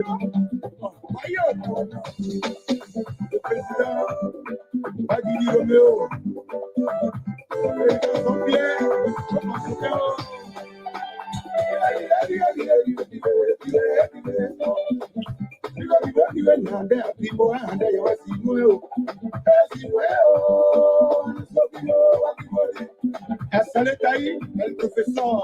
El profesor,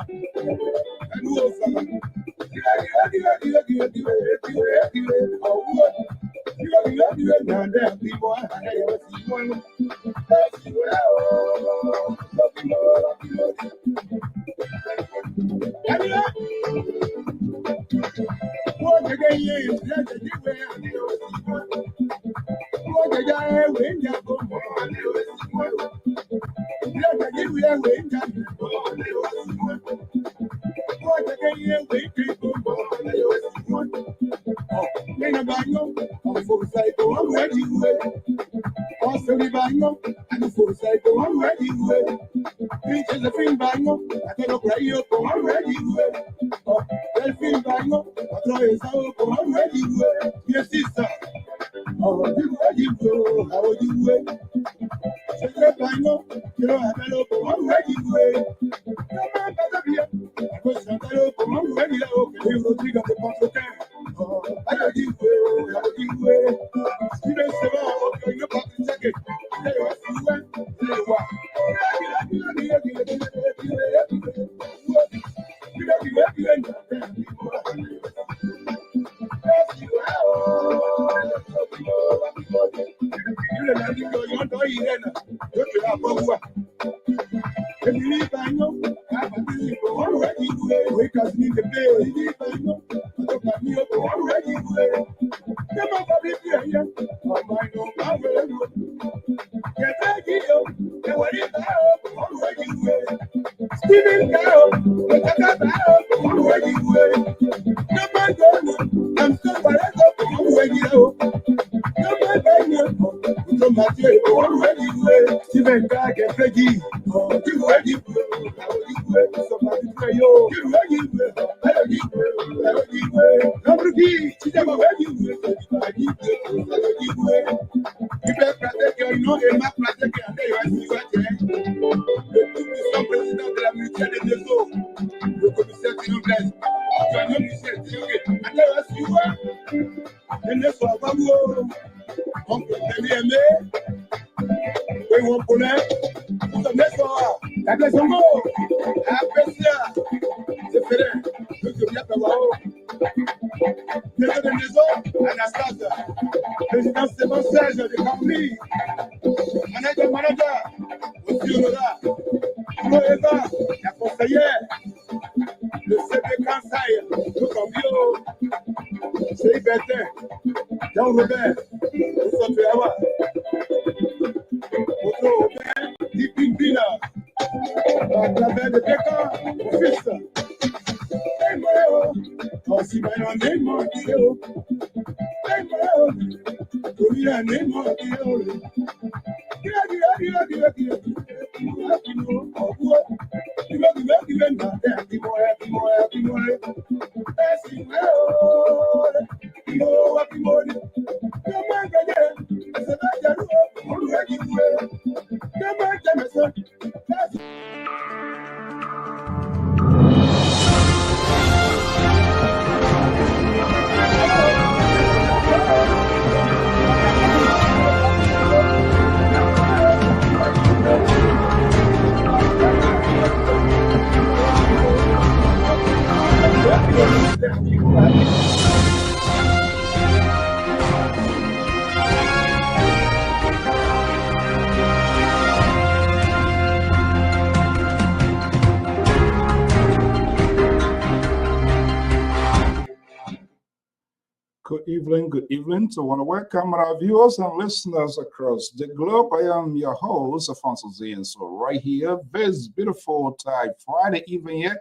Good evening. So I want to welcome our viewers and listeners across the globe. I am your host, Afonso Z, and so right here, this beautiful time, Friday evening here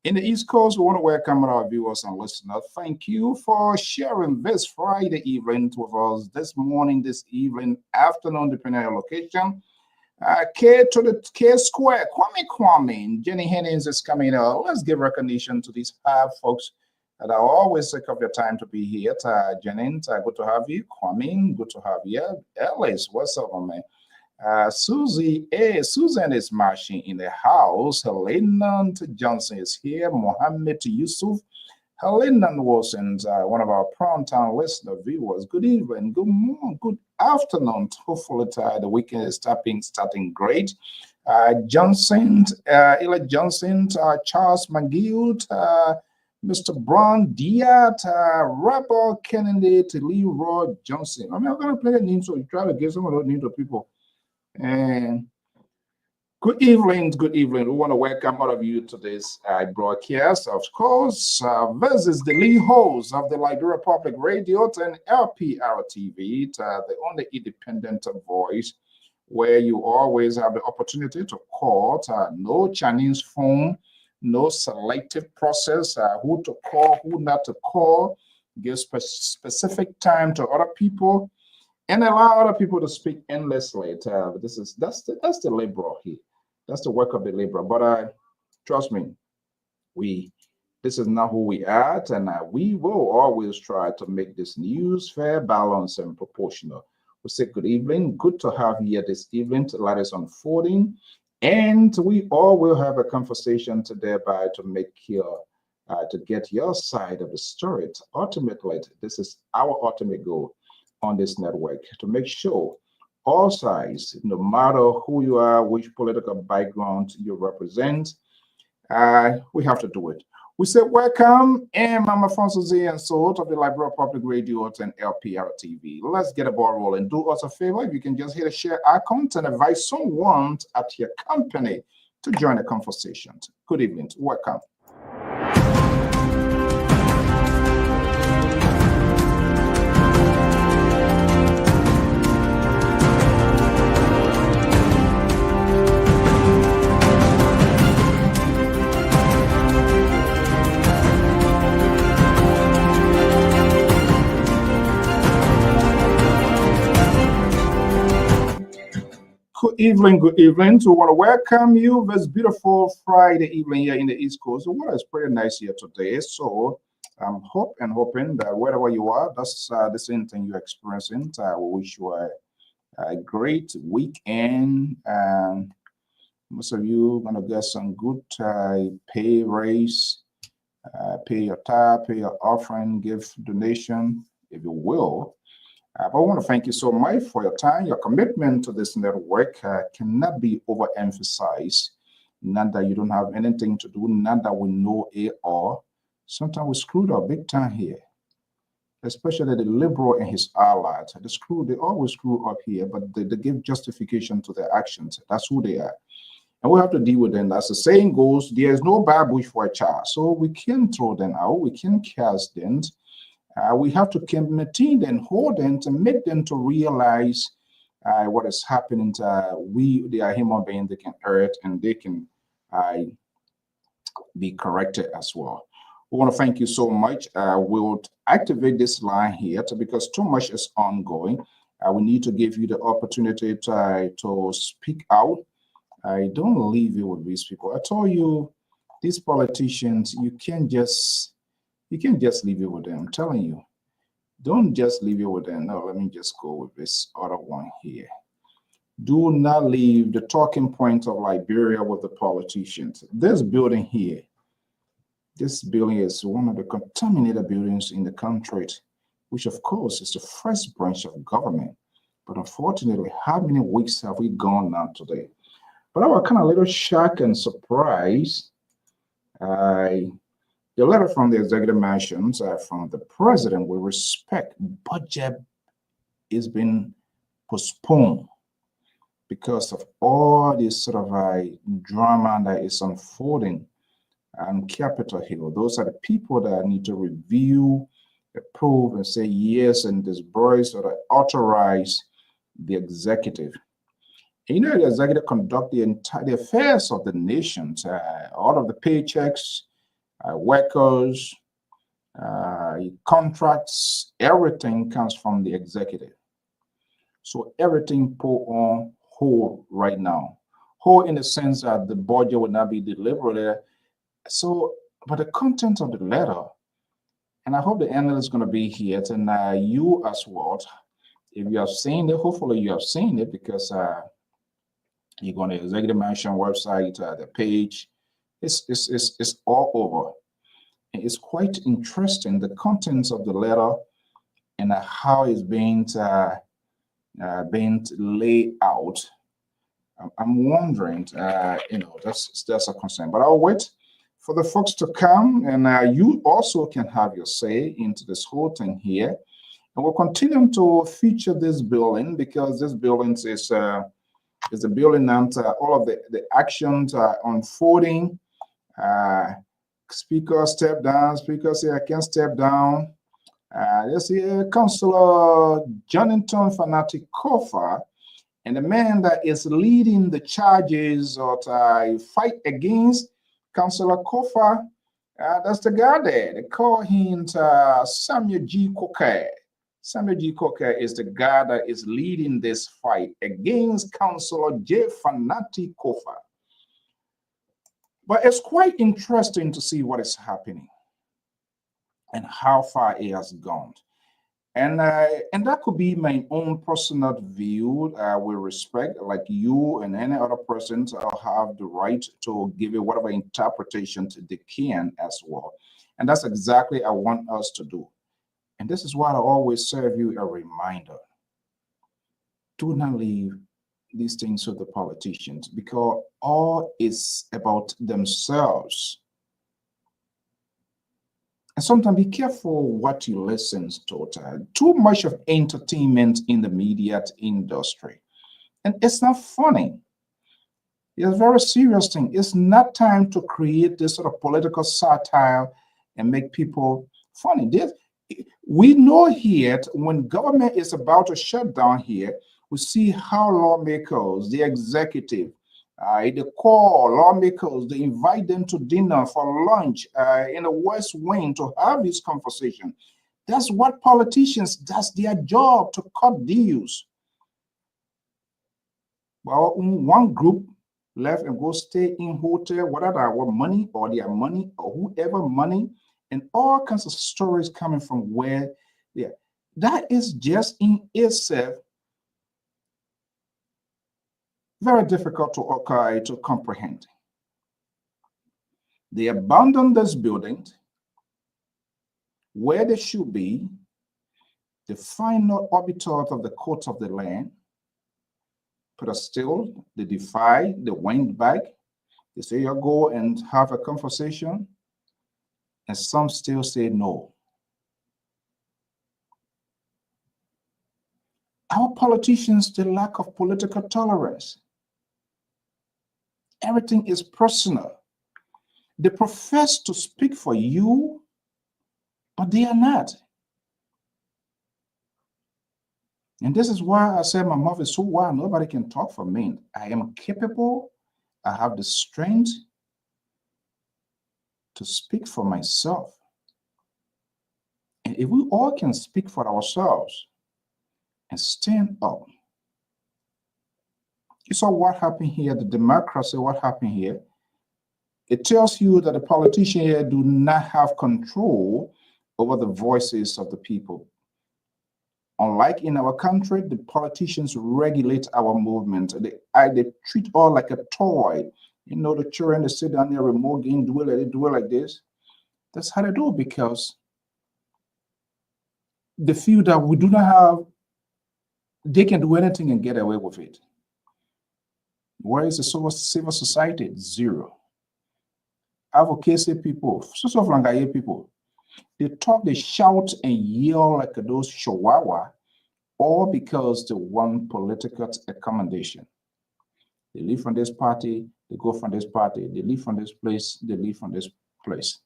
in the East Coast, we want to welcome our viewers and listeners. Thank you for sharing this Friday evening with us this morning, this evening, afternoon, depending on your location. K to the K square, Kwame, Jenny Hennings is coming out. Let's give recognition to these five folks And I always take up your time to be here. Janine, good to have you. Kwame, good to have you. Ellis, what's up, man? Susan is marching in the house. Helena Johnson is here. Mohammed Yusuf. Helena Wilson, one of our prime-time listener viewers. Good evening, good morning, good afternoon. Hopefully, the weekend is starting great. Johnson, Ella Johnson, Charles McGill, Mr. Brown, Diat, Rapper Kennedy, Leroy Johnson. I mean, I'm going to play a name, so you try to give some of those names to people. And good evening, good evening. We want to welcome all of you to this broadcast. Of course, this is the lead host of the Liberia Public Radio and Lpr-Tv, the only independent voice where you always have the opportunity to call. No Chinese phone, no selective process, who to call, who not to call, give specific time to other people, and allow other people to speak endlessly. That's the labor here. That's the work of the labor. But trust me, this is not who we are, and we will always try to make this news fair, balanced, and proportional. We say good evening. Good to have you here this evening. The light is unfolding, and we all will have a conversation today to make to get your side of the story. Ultimately, this is our ultimate goal on this network, to make sure all sides, no matter who you are, which political background you represent, we have to do it. We say welcome, and I'm Alfonso Z and Sort of the Liberia Public Radio and Lpr-Tv. Let's get a ball rolling. Do us a favor, if you can just hit a share icon and invite someone at your company to join the conversation. Good evening, welcome. Good evening, good evening. So we want to welcome you this beautiful Friday evening here in the East Coast. The weather is pretty nice here today. So I'm hoping that wherever you are, that's the same thing you're experiencing. We wish you a great weekend. Most of you are going to get some good pay raise, pay your tithe, pay your offering, give donation, if you will. But I want to thank you so much for your time. Your commitment to this network cannot be overemphasized. Not that you don't have anything to do, not that we know it all. Sometimes we screwed up big time here, especially the liberal and his allies. They always screw up here, but they give justification to their actions. That's who they are. And we have to deal with them. As the saying goes, there is no bad bush for a child. So we can throw them out, we can cast them. We have to maintain and hold them to make them to realize what is happening. They are human beings, they can hurt and they can be corrected as well. We want to thank you so much. We'll activate this line here because too much is ongoing. We need to give you the opportunity to speak out. I don't leave you with these people. I told you, these politicians, you can't just leave it with them. I'm telling you, don't just leave it with them. No, let me just go with this other one here. Do not leave the talking point of Liberia with the politicians. This building here, this building is one of the contaminated buildings in the country, which of course is the first branch of government. But unfortunately, how many weeks have we gone now today? But I was kind of a little shocked and surprised. The letter from the executive mansion from the president with respect, budget is being postponed because of all this sort of drama that is unfolding on Capitol Hill. Those are the people that need to review, approve, and say yes and disburse or authorize the executive. And the executive conduct the affairs of the nations, all of the paychecks, workers, contracts, everything comes from the executive. So everything put on hold right now. Hold in the sense that the budget will not be delivered. So, but the content of the letter And I hope the analyst is going to be here, and you as well. If you have seen it, hopefully you have seen it, because you go on the Executive Mansion website, the page, it's all over. And it's quite interesting, the contents of the letter, and how it's being laid out. I'm wondering, that's a concern. But I'll wait for the folks to come, and you also can have your say into this whole thing here. And we'll continue to feature this building, because this building is the building and all of the actions are unfolding. Speaker step down, speaker say I can step down. Let's see, Councillor Jonathan Fanatic Kofa, and the man that is leading the charges of fight against Councillor Kofa, that's the guy there. They call him Samuel G. Coker. Samuel G. Coker is the guy that is leading this fight against Councillor J. Fanatic Kofa. But it's quite interesting to see what is happening and how far it has gone. And that could be my own personal view with respect, like you and any other person have the right to give it whatever interpretation they can as well. And that's exactly I want us to do. And this is why I always serve you a reminder. Do not leave these things to the politicians, because all is about themselves. And sometimes be careful what you listen to. Too much of entertainment in the media industry. And it's not funny. It's a very serious thing. It's not time to create this sort of political satire and make people funny. We know here, when government is about to shut down here, we see how lawmakers, the executive, they call lawmakers, they invite them to dinner for lunch in the West Wing to have this conversation. That's what politicians, that's their job, to cut deals. Well, one group left and go stay in hotel, whether our money or their money or whoever money, and all kinds of stories coming from where they are. That is just in itself very difficult to comprehend. They abandoned this building where they should be, the final arbiter of the court of the land, but still they defy, they went back. They say, you go and have a conversation, and some still say no. Our politicians, the lack of political tolerance. Everything is personal. They profess to speak for you, but they are not. And this is why I said my mouth is so wide, nobody can talk for me. I am capable. I have the strength to speak for myself. And if we all can speak for ourselves and stand up, you saw what happened here, the democracy, what happened here. It tells you that the politicians here do not have control over the voices of the people. Unlike in our country, the politicians regulate our movement. They treat all like a toy. You know, the children, they sit down there, remote game, do it like this. That's how they do it, because they feel that we do not have, they can do anything and get away with it. Where is the civil society? Zero. Advocacy people, people, they talk, they shout and yell like those chihuahua, all because they want political accommodation. They leave from this party, they go from this party, they leave from this place, they leave from this place.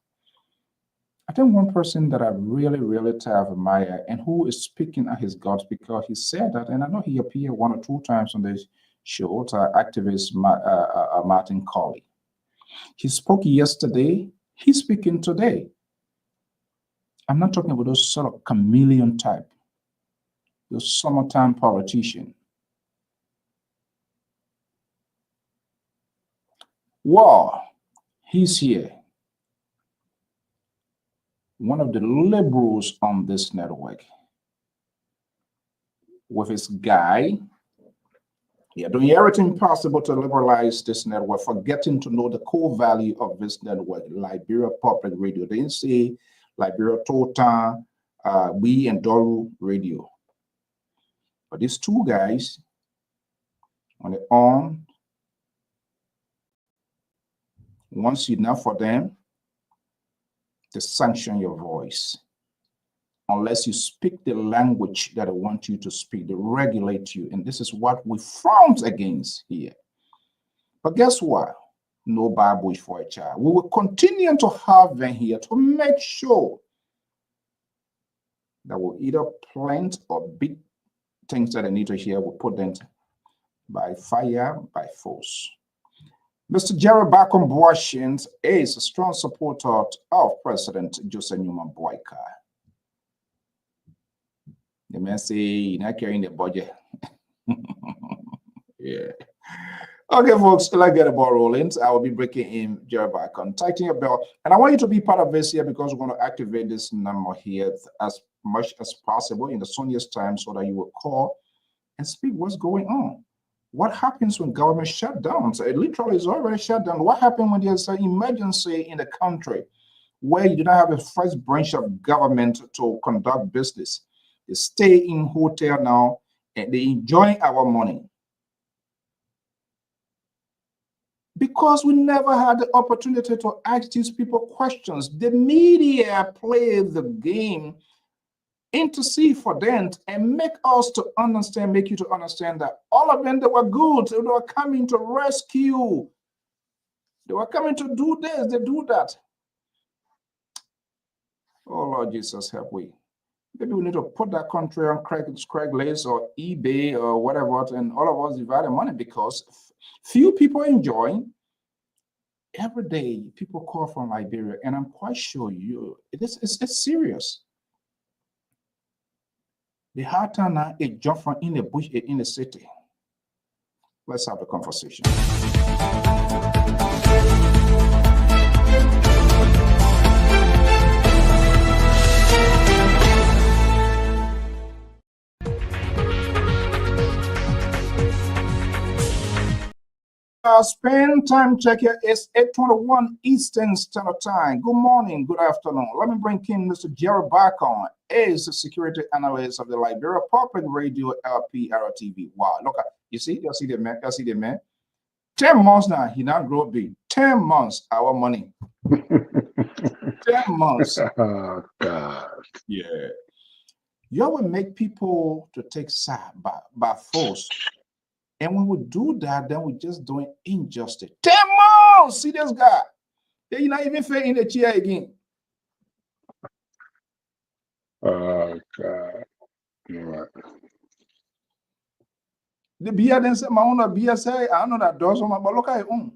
I think one person that I really, really admire, and who is speaking at his guts, because he said that, and I know he appeared 1 or 2 times on this show, activist Martin Colley. He spoke yesterday, he's speaking today. I'm not talking about those sort of chameleon type, those summertime politician. Wow, he's here. one of the liberals on this network, with his guy, doing everything possible to liberalize this network, forgetting to know the core value of this network, Liberia Public Radio. They didn't say Liberia Total, We and Doru Radio. But these two guys, on their own, once enough for them to sanction your voice. Unless you speak the language that I want you to speak, they regulate you. And this is what we frown against here. But guess what? No Bible for a child. We will continue to have them here to make sure that we'll either plant or beat things that they need to hear. We'll put them by fire, by force. Mr. Jerry Bacon Boashins is a strong supporter of President Joseph Newman Boyka. The man say you're not carrying the budget. Yeah. Okay, folks, let's get the ball rolling. I will be breaking in Jerry Bacon. Tighten your belt. And I want you to be part of this here because we're going to activate this number here as much as possible in the soonest time so that you will call and speak what's going on. What happens when government shut down? So it literally is already shut down. What happens when there's an emergency in the country where you do not have a first branch of government to conduct business? They stay in hotel now and they enjoy our money. Because we never had the opportunity to ask these people questions. The media play the game, intercede for them, and make us to understand, make you to understand that all of them, they were good. They were coming to rescue. They were coming to do this, they do that. Oh, Lord Jesus, help we. Maybe we need to put that country on Craigslist or eBay or whatever, and all of us divide the money because few people enjoy. Every day, people call from Liberia, and I'm quite sure it's serious. The hard time now is jump from in the bush in the city. Let's have a conversation. Spend time check here is 8:21 Eastern Standard Time. Good morning, good afternoon. Let me bring in Mr. Jerry Bacon, is the security analyst of the Liberia Public Radio Lpr-Tv. Wow, look at you see the man, you see the man. 10 months now, he now grow big. 10 months, our money. 10 months. Oh God. Yeah. You will make people to take side by force. And when we do that, then we're just doing injustice. 10 months! See this guy. You're not even fit in the chair again. Oh God. You're right. The beer then said, my own beer say, I know that does something, but look at your own.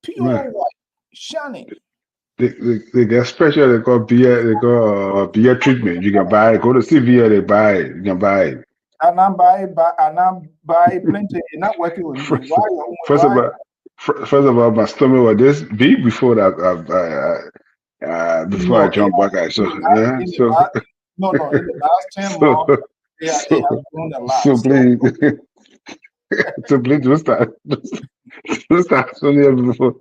Pure white, shiny. They get special, they got beer treatment. You can buy it. Go to CVS, they buy it. You can buy it. And I buy plenty. Not working with me. First of all, my stomach was this big before that. Before I jump back, in the last 10 months, so please, so please don't start before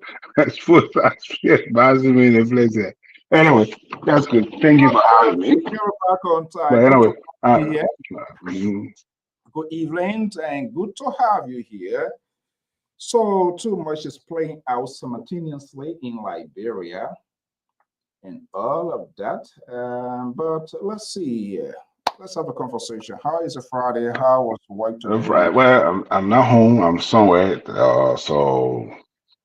bouncing me in the place there. Anyway, that's good. Thank you for having me. Back on time. But anyway, good evening and good to have you here. So too much is playing out simultaneously in Liberia and all of that. But let's see. Let's have a conversation. How is it Friday? How was work today? Right. Well, I'm not home. I'm somewhere. So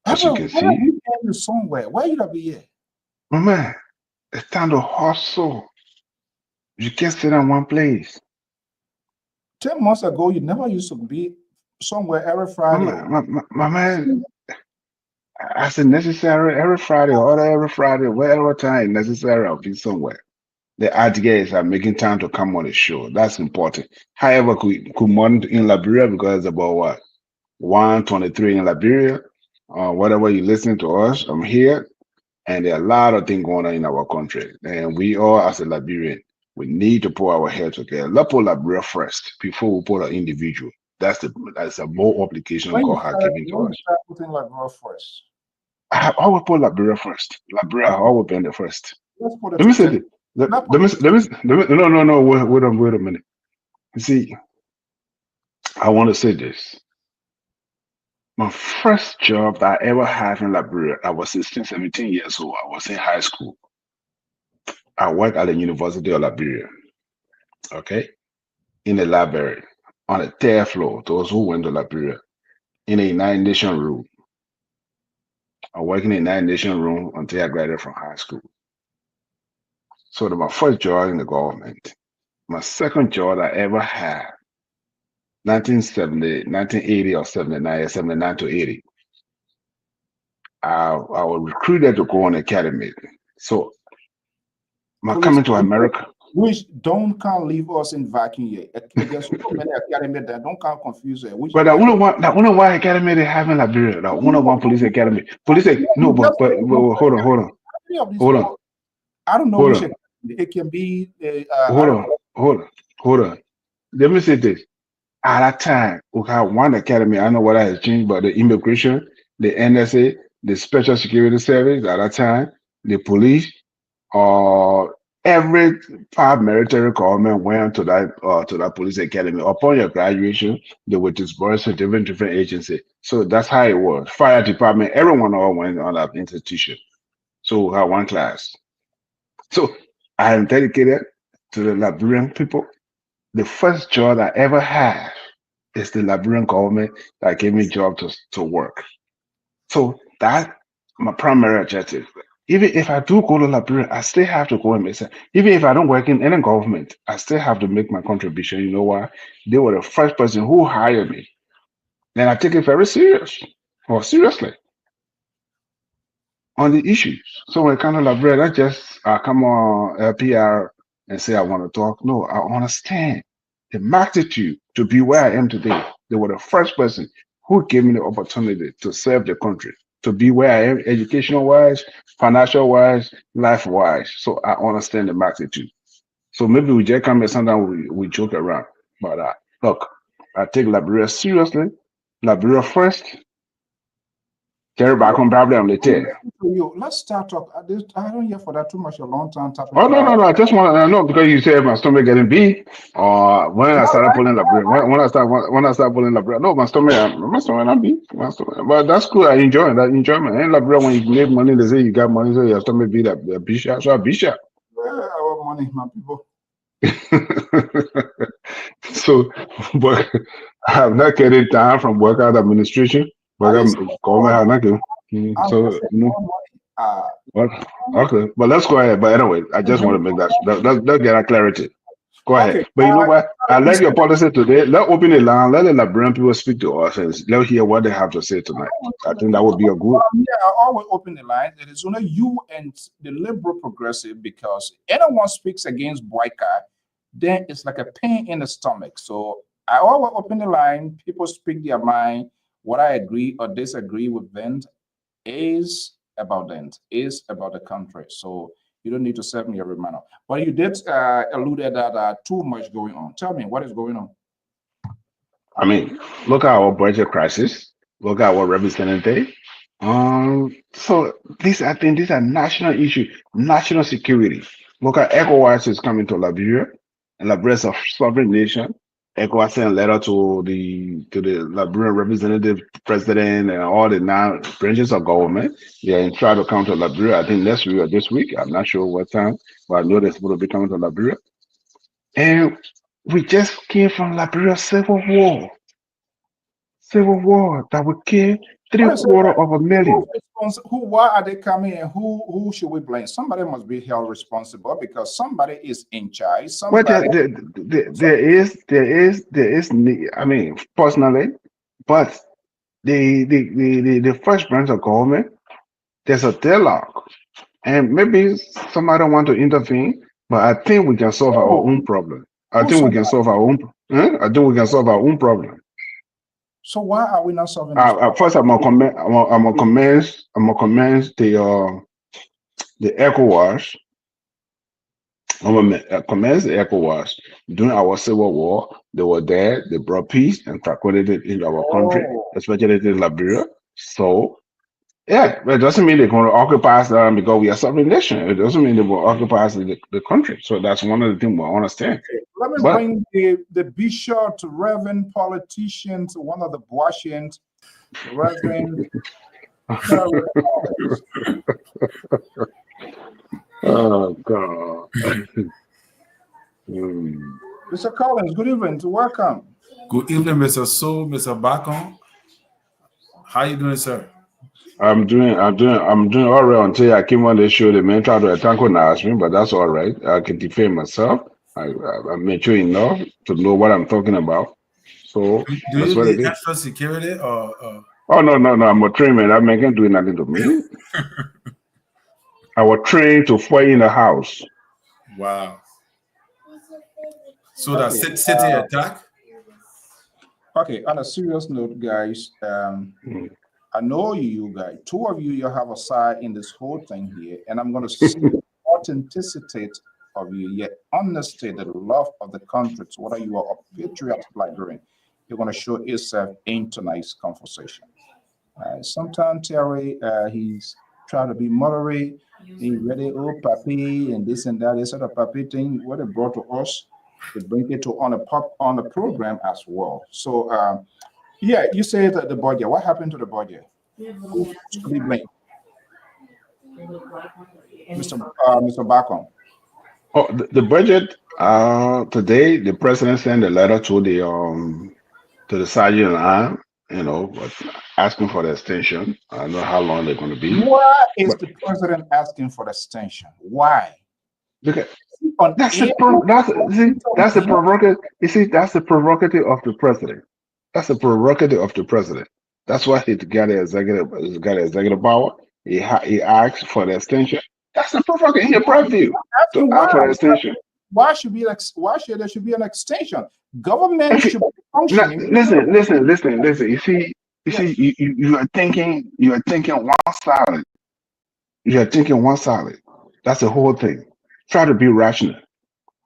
as you can see, you somewhere. Where you gonna be here? My man, it's time to hustle. You can't sit in one place. 10 months ago, you never used to be somewhere every Friday. My man, I said necessary every Friday, or every Friday, whatever time necessary, I'll be somewhere. The idea is I'm making time to come on the show. That's important. However, could monitor in Liberia because it's about what 1:23 in Liberia. Whatever you listen to us, I'm here. And there are a lot of things going on in our country. And we all, as a Liberian, we need to put our head together. Let's put Liberia first before we put an individual. That's a more obligation When you God has start, given to when you us. start putting like raw first, I will put Liberia first. Liberia, I will be the first. let's put it Let to me say 10. this. Let, Let's let put me, it to let me, let me, no. Wait a minute. You see, I want to say this. My first job that I ever had in Liberia, I was 16, 17 years old. I was in high school. I worked at the University of Liberia, okay, in the library on the third floor. Those who went to Liberia in a United Nation room. I worked in a United Nation room until I graduated from high school. So that my first job in the government. My second job I ever had, 1970, 1980 or 79, 79 to 80. I was recruited to go on academy. So my police. coming to America. Which don't can't leave us in vacuum here. There's so many academy that don't can't confuse it. Which But that one one academy they have in Liberia, that one police academy. Police no, you just hold on, hold on, any of these hold on, laws. I don't know hold which on, it can be. I hold don't on, know. hold on. Let me say this. At that time, we had one academy. I don't know what has changed, but the immigration, the NSA, the Special Security Service at that time, the police, every paramilitary government went to that police academy. Upon your graduation, they were dispersed to different agencies. So that's how it was. Fire department, everyone all went on that institution. So we had one class. So I am dedicated to the Liberian people. The first job I ever had is the Liberian government that gave me job to work. So that my primary objective. Even if I do go to Liberia, I still have to go and make sense. Even if I don't work in any government, I still have to make my contribution. You know why? They were the first person who hired me. And I take it very serious or seriously on the issues. So when it comes to Liberia, not just come on Lpr and say I want to talk. No, I understand the magnitude to be where I am today. They were the first person who gave me the opportunity to serve the country, to be where I am, educational wise, financial wise, life wise. So I understand the magnitude. So maybe we just come here sometimes we joke around. But look, I take Liberia seriously. Liberia first, carry I back want on problem later. to you. Let's start talk. I don't hear for that too much a long time tapping Oh to that. no! I just want to know because you said my stomach getting big. When Is I that started right? pulling the bread, when I started pulling the bread, no, my stomach not big. My stomach, but that's cool. I enjoy it. That enjoyment. And like bread, when you make money, they say you got money, so your stomach be that bishop. So I bishop. Our money, my people. So, but I have not getting time from workout administration. I But didn't say government more have money. not given. I'm So just saying more money. well, okay. But let's go ahead. But anyway, I just want to make let's get that clarity. Go ahead. Okay. But you know what? I You like your said policy today. Let open the line. Let the Liberian people speak to us and let hear what they have to say tonight. I think that would be a good. yeah, I always open the line. It is only you and the liberal progressive because anyone speaks against boycott, then it's like a pain in the stomach. So I always open the line. People speak their mind. What I agree or disagree with them is about them, is about the country. So you don't need to serve me every manner. But you did allude that too much going on. Tell me what is going on. I mean, look at our budget crisis. Look at our representative. So this I think these are national issue, national security. Look at ECOWAS is coming to Liberia, and Liberia is a sovereign nation. ECOWAS sent a letter to the Liberian representative, president, and all the nine branches of government. They are in try to come to Liberia. I think next week or this week. I'm not sure what time, but I know they're supposed to be coming to Liberia. And we just came from Liberia civil war that would kill three What is it? quarter of a million. Who? Why are they coming and who should we blame? Somebody must be held responsible because somebody is in charge. Well, Somebody. there is. I mean, personally, but the first branch of government, there's a deadlock, and maybe somebody want to intervene, but I think we can solve our Oh, own problem. I who's think we somebody? can solve our own. I think we can solve our own problem. So why are we not solving this problem? First, I'm gonna commence the The ECOWAS, commenced the ECOWAS during our civil war. They were there. They brought peace and tranquility into our country, especially in Liberia. So yeah, but it doesn't mean they're going to occupy us because we are sovereign nation. It doesn't mean they will occupy us the country. So that's one of the things we understand. Okay, let me But bring the bishop to Reverend politicians, one of the Washington, Reverend Terry Collins. oh God. Mr. Collins, good evening. Welcome. Good evening, Mr. Soul, Mr. Bacon. How you doing, sir? I'm doing all right until I came on the show. The man tried to attack on me, but that's all right. I can defend myself. I'm mature enough to know what I'm talking about. So Do that's you what it need is. extra security or? Oh no, I'm a trained man. That man can't do nothing to me. I was trained to fight in the house. Wow. So that city attack? Okay, on a serious note, guys, I know you guys, two of you have a side in this whole thing here, and I'm going to see the authenticity of you, yet understand the love of the country, so whether you are a patriot like Green, you're going to show yourself in tonight's conversation. Sometimes Terry, he's trying to be moderate, he ready, oh, papi, and this and that, this sort of papi thing, what they brought to us, they bring it to on the program as well. So, yeah, you said that the budget. What happened to the budget? Who's to be blamed? Mr. Bacon. Oh, the budget. Today the president sent a letter to the sergeant but asking for the extension. I don't know how long they're going to be. Why is But the president asking for the extension? Why? because that's the prerogative. You see, that's the prerogative of the president. That's the prerogative of the president. That's why he got the executive power. He asked for the extension. That's the prerogative. He preview to ask for the extension. Why should there should be an extension? Government should be functioning. Listen. You see, you are thinking one solid. You are thinking one solid. That's the whole thing. Try to be rational.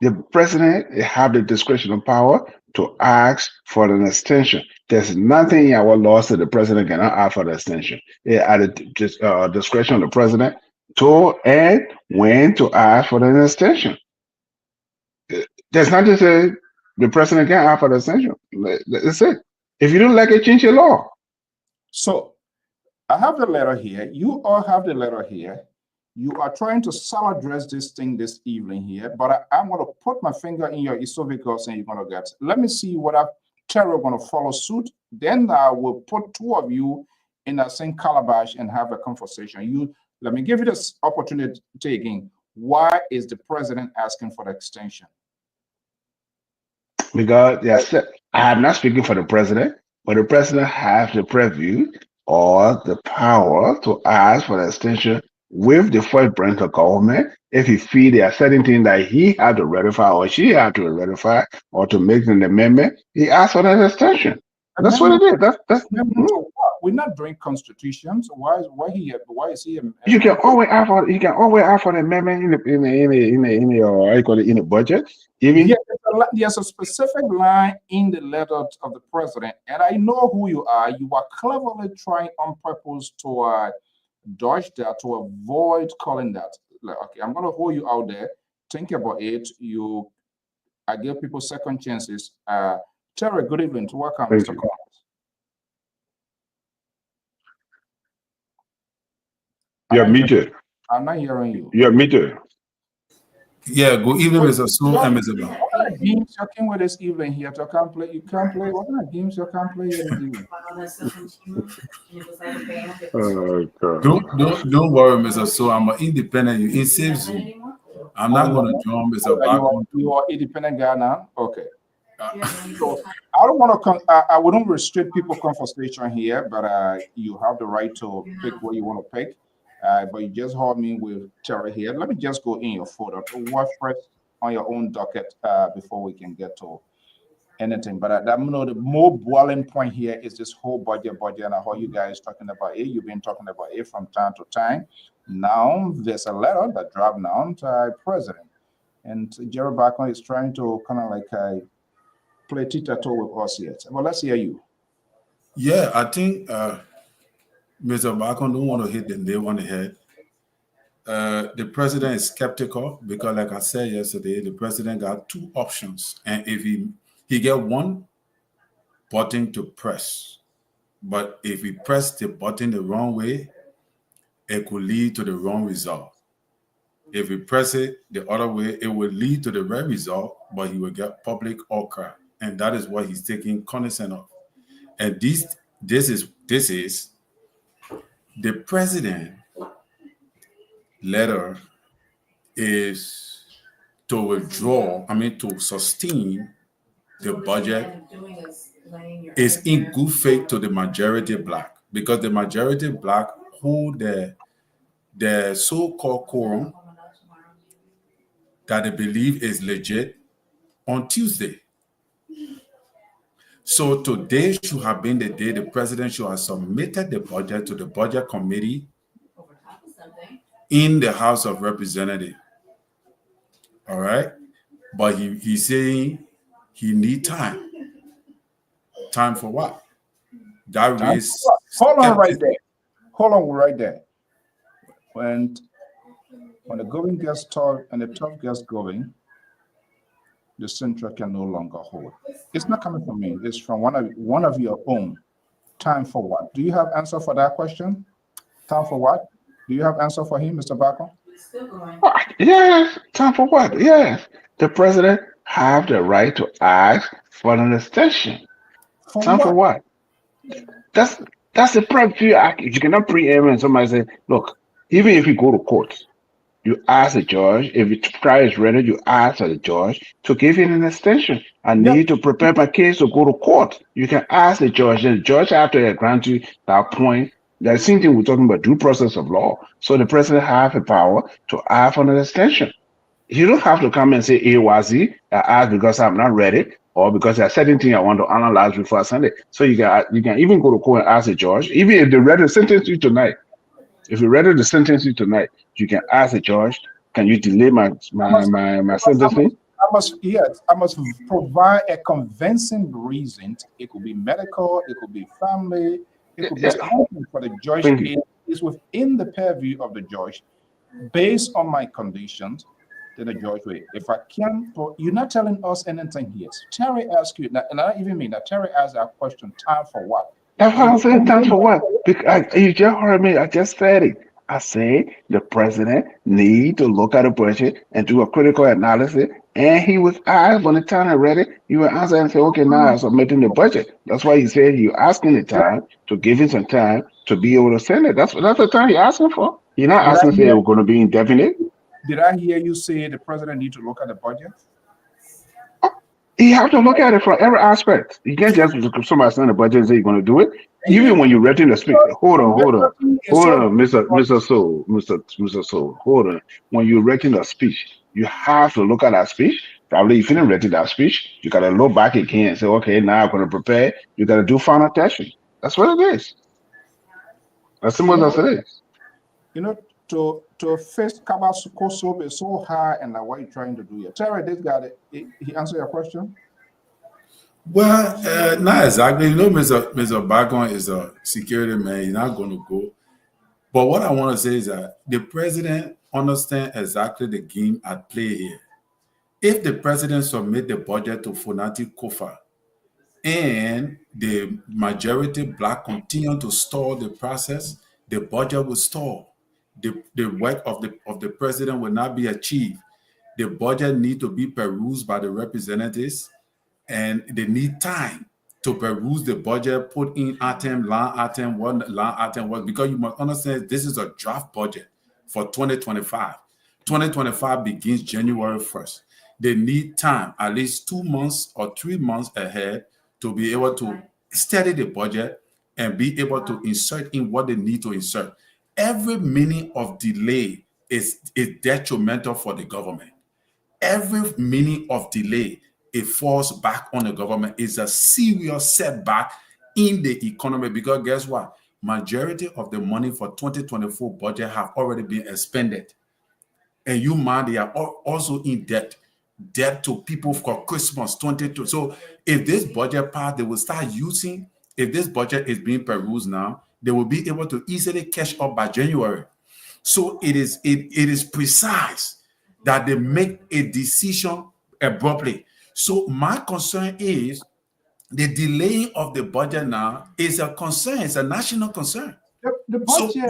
The president have the discretion of power to ask for an extension. There's nothing in our laws that the president cannot ask for the extension. It at the discretion of the president to and when to ask for an extension. There's not to say the president can't ask for the extension. That's it. If you don't like it, change your law. So I have the letter here. You all have the letter here. You are trying to address this thing this evening here, but I'm going to put my finger in your esophagus and you're going to get. Let me see whether Terry going to follow suit. Then I will put two of you in the same calabash and have a conversation. Let me give you this opportunity again. Why is the president asking for the extension? Because I am not speaking for the president, but the president has the preview or the power to ask for the extension with the first branch of government if he feel there are certain things that he had to ratify or she had to ratify or to make an amendment, he asks for that extension. That's what it is. That's we're not doing constitutions. Why is he? You can always ask for the amendment in the budget. Even there's a specific line in the letter of the president, and I know who you are. You are cleverly trying on purpose to dodge that, to avoid calling that. Okay, I'm going to hold you out there. Think about it. I give people second chances. Terry, good evening. Welcome, Mr. Collins. You're muted. I'm not hearing you. You're muted. Yeah, good evening, Mr. Soul and Mr. Bacon. What kind of games you can with this evening here? You can't play. What kind of games you can't play this evening? Oh, God. Don't worry, Mr. So I'm an independent. It saves you. I'm not going to join Mr. Bacon. You are independent guy now? Okay. So I don't want to I wouldn't restrict people conversation here, but you have the right to pick what you want to pick. But you just hold me with Terry here. Let me just go in your photo to work first on your own docket before we can get to anything. But the more boiling point here is this whole budget and how you guys talking about it. You've been talking about it from time to time. Now there's a letter that dropped now to our president, and Jerry Bacon is trying to kind of like play tic-tac-toe with us yet. But let's hear you. Yeah, I think Mr. Bacon don't want to hit the nail on the head. The president is skeptical because, like I said yesterday, the president got two options, and if he get one button to press, but if he press the button the wrong way, it could lead to the wrong result. If he press it the other way, it will lead to the right result, but he will get public outcry, and that is what he's taking cognizance of. And this is the president letter is to withdraw. I mean, to sustain the budget is in good faith to the majority black, because the majority black hold the so-called quorum that they believe is legit on Tuesday. So today should have been the day the president should have submitted the budget to the budget committee in the House of Representatives. All right. But he's saying he need time. Time for what? That is. Hold on right there. Hold on right there. When the going gets tough and the tough gets going, the central can no longer hold. It's not coming from me. It's from one of your own. Time for what? Do you have answer for that question? Time for what? Do you have answer for him, Mr. Bacon? Yes, time for what? Yes. The president have the right to ask for an extension. Time for what? That's the preview. You cannot preempt and somebody say, look, even if you go to court, you ask the judge, if the trial is ready, you ask the judge to give you an extension. I need to prepare my case to go to court. You can ask the judge, and the judge after they grant you that point. The same thing we're talking about due process of law. So the president have the power to ask for an extension. You don't have to come and say, I asked because I'm not ready, or because there's certain thing I want to analyze before I send it. So you can even go to court and ask the judge, even if they ready to sentence you tonight. If you're ready to sentence you tonight, you can ask the judge, can you delay my sentencing? I must provide a convincing reason. It could be medical, it could be family, it could be something for the judge. It's within the purview of the judge, based on my conditions. Then the judge will. If I can't, you're not telling us anything here. Terry asked you, and I even mean that Terry asked that question. Time for what? That's what I'm saying. Time for what? Because you just heard me. I just said it. I say the president need to look at the budget and do a critical analysis. And he was asked when the time is ready, he will answer and say, okay, now I'm submitting the budget. That's why he said you're asking the time to give him some time to be able to send it. That's the time you're asking for. You're not asking to say we're going to be indefinite. Did I hear you say the president need to look at the budget? You have to look at it from every aspect. You can't just somebody send the budget and say you're going to do it. Even when you're writing the speech, hold on, Mr. Soul, hold on. When you're writing a speech, you have to look at that speech. Probably if you didn't write that speech, you gotta look back again and say, okay, now I'm gonna prepare. You gotta do final testing. That's what it is. As simple as it is. You know, to face Kabasukoso is so high, and like what you're trying to do here. Terry, this guy, he answered your question. Well, not exactly. You know, Mr. Bacon is a security man. He's not going to go. But what I want to say is that the president understands exactly the game at play here. If the president submit the budget to Fonati Kofa and the majority black continue to stall the process, the budget will stall. The work of the president will not be achieved. The budget need to be perused by the representatives, and they need time to peruse the budget, put in item, line item, what, because you must understand this is a draft budget for 2025. 2025 begins January 1st. They need time, at least 2 months or 3 months ahead, to be able to study the budget and be able to insert in what they need to insert. Every minute of delay is detrimental for the government. Every minute of delay, it falls back on the government. It's a serious setback in the economy, because guess what? majority of the money for 2024 budget have already been expended. And you man, they are also in debt to people for Christmas 22. So if this budget part, they will start using, if this budget is being perused now, they will be able to easily catch up by January. So it is precise that they make a decision abruptly. So my concern is the delaying of the budget now is a concern. It's a national concern. The budget,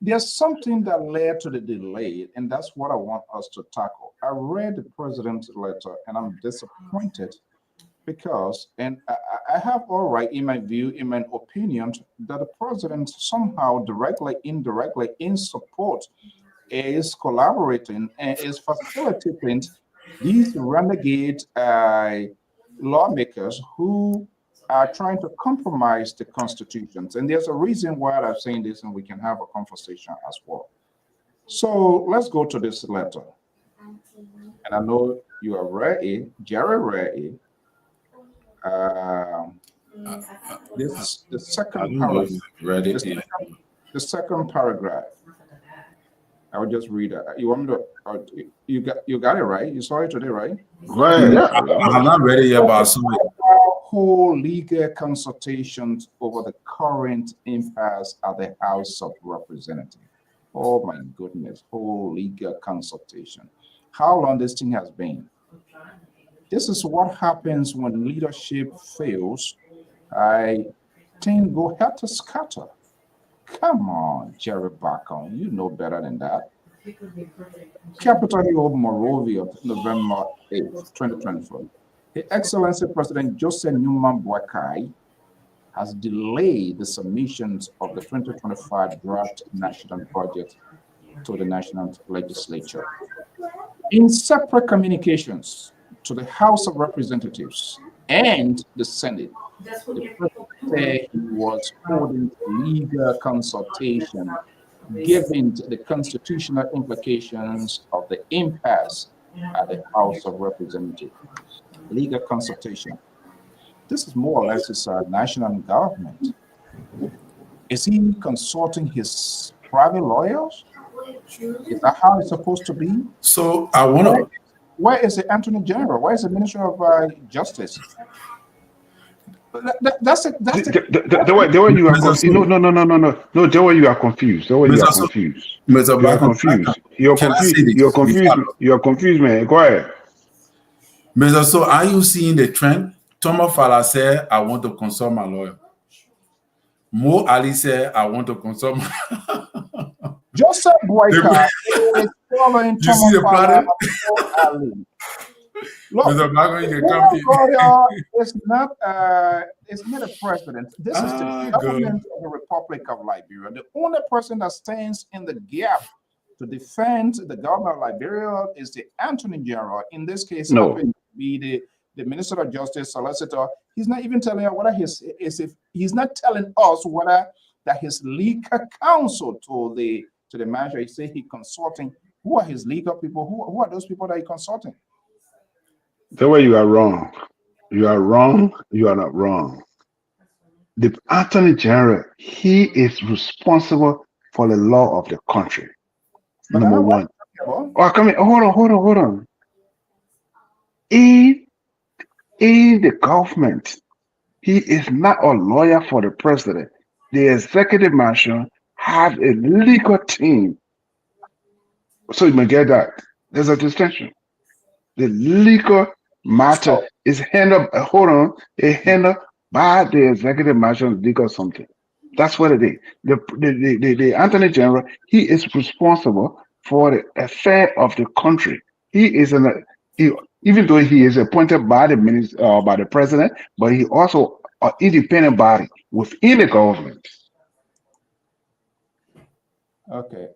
there's something that led to the delay, and that's what I want us to tackle. I read the president's letter, and I'm disappointed because, and I have all right in my view, in my opinion, that the president somehow directly, indirectly, in support is collaborating and is facilitating these renegade lawmakers who are trying to compromise the constitutions. And there's a reason why I'm saying this, and we can have a conversation as well. So let's go to this letter. And I know you are ready, Jerry ready. This the second paragraph. The second paragraph. I will just read it. You want me to? You got it right. You saw it today, right? Right. I'm not ready yet, but I saw it. Whole legal consultations over the current impasse at the House of Representatives. Oh my goodness, whole legal consultation. How long this thing has been? This is what happens when leadership fails. I think go helter scatter. Come on, Jerry Bacon, you know better than that. Capitol Hill, Monrovia, November 8th, 2024. His Excellency President Joseph Newman Boakai has delayed the submissions of the 2025 draft national budget to the national legislature. In separate communications to the House of Representatives and the Senate, the president said he was holding legal consultation given the constitutional implications of the impasse at the House of Representatives. Legal consultation. This is more or less his national government. Is he consulting his private lawyers? Is that how it's supposed to be? So I want to. Where is the Attorney General? Where is the Minister of Justice? That's it. That's it. The way you are confused. No. The way you are confused. The way you are confused. You are confused. You're confused. You're confused. You're confused, man. Go ahead. Mr. So are you seeing the trend? Thomas Fala said, I want to consult my lawyer. Mo Ali said, I want to consult my Joseph Boyka is following Thomas Fala. Look, it's not a president. This is the government of the Republic of Liberia. The only person that stands in the gap to defend the government of Liberia is the Attorney General. In this case, be the Minister of Justice, Solicitor. He's not even telling us whether he's not telling us whether that his legal counsel to the manager. He say he consulting. Who are his legal people? Who are those people that he consulting? The way you are wrong. You are wrong. You are not wrong. The Attorney General, he is responsible for the law of the country. Number one. Oh, come in. Hold on. In the government, he is not a lawyer for the president. The executive mansion have a legal team. So you may get that. There's a distinction. The legal matter is handled, handled by the executive mansion legal something. That's what it is. The Attorney General, he is responsible for the affair of the country. He is even though he is appointed by the minister by the president, but he also an independent body within the government. Okay.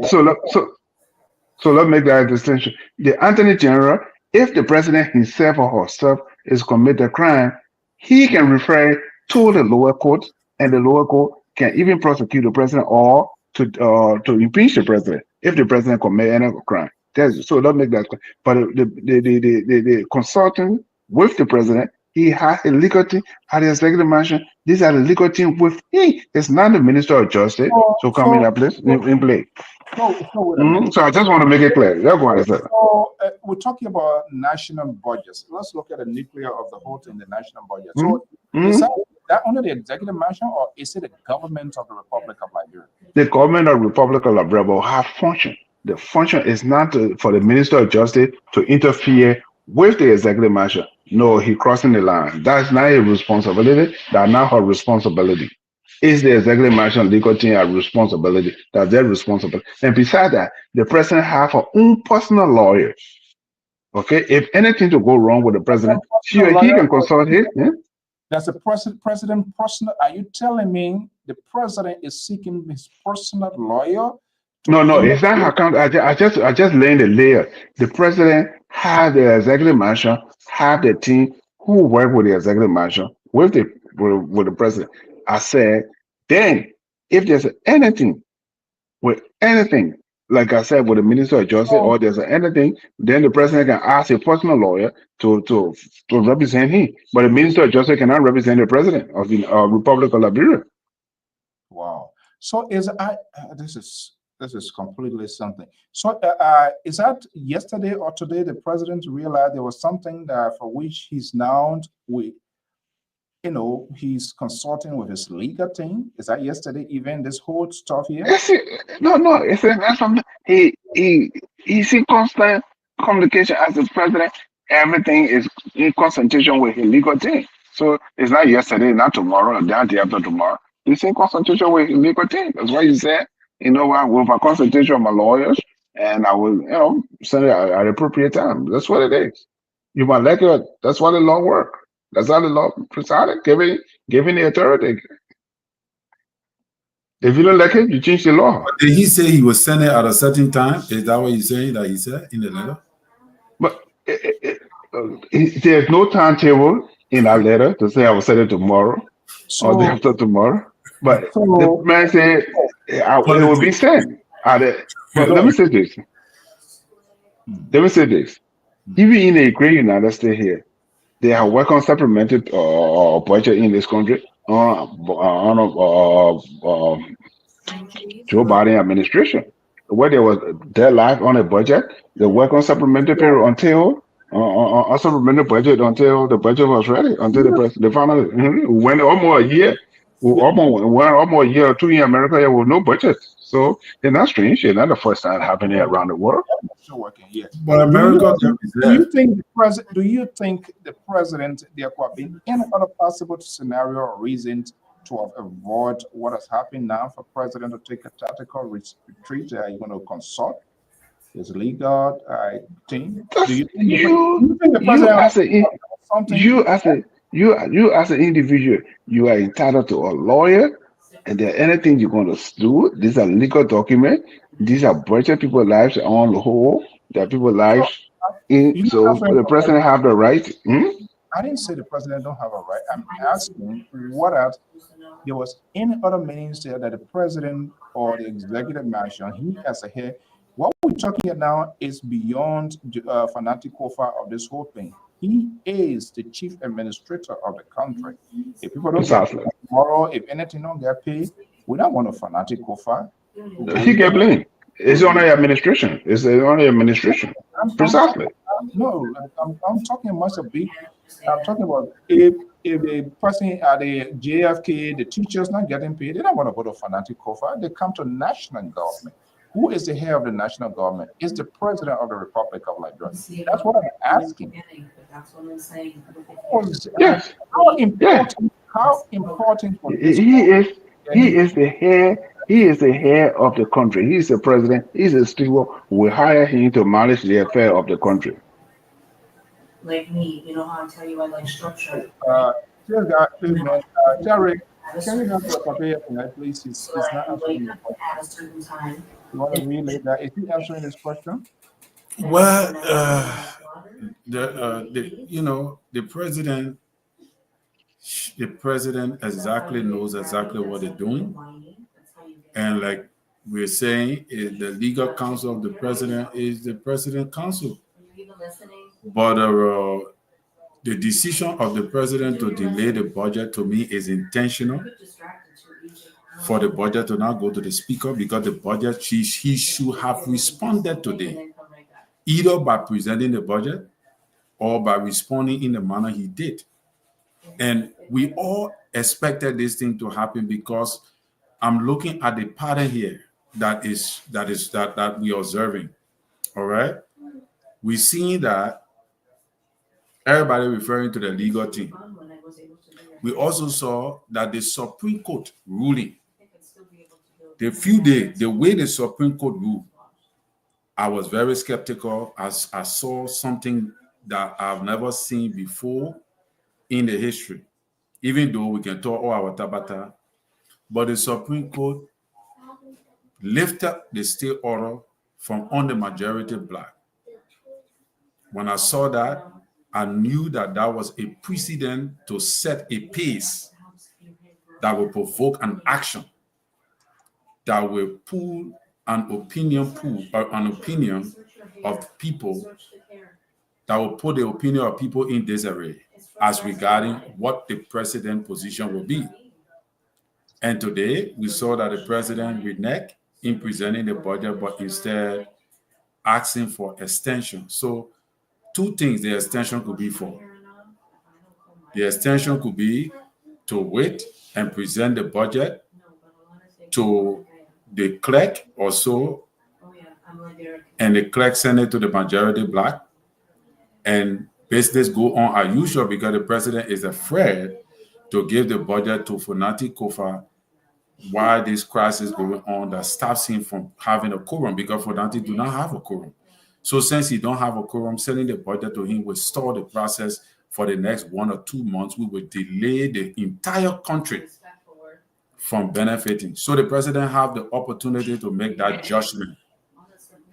So let's make that distinction. The Attorney General, if the president himself or herself is committed a crime, he can refer to the lower court, and the lower court can even prosecute the president or to impeach the president if the president commit any crime. So let's make that clear. But the consulting with the president He has a legal team at the executive mansion. These are the legal team with him. It's not the Minister of Justice. So come in that place in play. So wait a minute. So I just want to make it clear. Yeah, go ahead, sir. So we're talking about national budgets. Let's look at the nuclear of the whole thing, the national budget. So is that under the executive mansion, or is it the government of the Republic of Liberia? The government of the Republic of Liberia have function. The function is not for the Minister of Justice to interfere with the executive mansion. No, he crossing the line. That's not his responsibility. That's not her responsibility. It's the executive mansion legal team a responsibility. That's their responsibility. And besides that, the president have her own personal lawyer. Okay, if anything to go wrong with the president, he can consult him. Yeah? That's the president personal. Are you telling me the president is seeking his personal lawyer? No, it's not her account. I just laying the layer. The president have the executive mansion, have the team who work with the executive mansion with the president. I said, then if there's anything like I said, with the Minister of Justice, or there's anything, then the president can ask a personal lawyer to represent him. But the Minister of Justice cannot represent the president of the Republic of Liberia. Wow. So this is completely something. So is that yesterday or today the president realized there was something that for which he's now he's consulting with his legal team? Is that yesterday even this whole stuff here? No, it's that's something he's in constant communication as the president. Everything is in consultation with his legal team. So it's not yesterday, not tomorrow, not the day after tomorrow. He's in consultation with his legal team. That's why he said, you know what, with a consultation of my lawyers, and I will, send it at appropriate time. That's what it is. You might like it. That's why the law works. That's how the law presided, giving the authority. If you don't like it, you change the law. But did he say he was sending at a certain time? Is that what you're saying that he said in the letter? But there's no timetable in that letter to say I will send it tomorrow or the after tomorrow. But the man said it will be sent. But let me say this. Even in a great United States here, they are working on supplemental budget in this country on Joe Biden administration, where they was their life on a budget. They work on supplemental period until supplemental budget until the budget was ready, until the final went almost a year. Almost a year or 2 years in America here with no budget. So it's not strange. It's not the first time happening around the world. Still working here. But America, do you think the president there could have been any other possible scenario or reason to avoid what has happened now for president to take a tactical retreat? Are you going to consult his legal team? Do you think the president you as an individual, you are entitled to a lawyer, and there anything you're going to do. These are legal documents. These are budget people's lives on the whole. There are people's lives in. So the president have the right. I didn't say the president don't have a right. I'm asking what else there was any other means there that the president or the executive mansion, he as a head. What we're talking about now is beyond the fanatic Kofa of this whole thing. He is the chief administrator of the country. If people don't get paid tomorrow, if anything don't get paid, we don't want a fanatic Kofa. He get blamed. It's on the administration. It's on the administration. Precisely. I'm talking about I'm talking about if the person at the JFK, the teachers not getting paid, they don't want to go to fanatic Kofa. They come to national government. Who is the head of the national government? Is the president of the Republic of Liberia. That's what I'm asking. Yes. How important for this? He is the head. He is the head of the country. He's the president. He's the steward. We hire him to manage the affair of the country. Like me, you know how I tell you I like structure. Terry, can you help the papaya tonight, please? He's not answering the question. At a certain time. You want to relay that? Is he answering this question? Well, the president exactly knows exactly what they're doing, and like we're saying, the legal counsel of the president is the president counsel. But The decision of the president to delay the budget to me is intentional for the budget to not go to the speaker, because the budget, he should have responded today, either by presenting the budget or by responding in the manner he did. And we all expected this thing to happen, because I'm looking at the pattern here that we are observing. All right. We're seeing that everybody referring to the legal team. We also saw that the Supreme Court ruling, the way the Supreme Court ruled, I was very skeptical, as I saw something that I've never seen before in the history. Even though we can talk all our tabata, but the Supreme Court lifted the stay order from on the majority black. When I saw that, I knew that that was a precedent to set a pace that will provoke an action, that will pull an opinion of people, that will put the opinion of people in disarray as regarding what the president position will be. And today we saw that the president reneged in presenting the budget, but instead asking for extension. So two things the extension could be for. The extension could be to wait and present the budget to the clerk or so, and the clerk send it to the majority black, and business go on as usual, because the president is afraid to give the budget to Fonati Kofa while this crisis going on that stops him from having a quorum, because Fonati do not have a quorum. So since he don't have a quorum, sending the budget to him will stall the process for the next 1 or 2 months. We will delay the entire country from benefiting. So the president have the opportunity to make that judgment.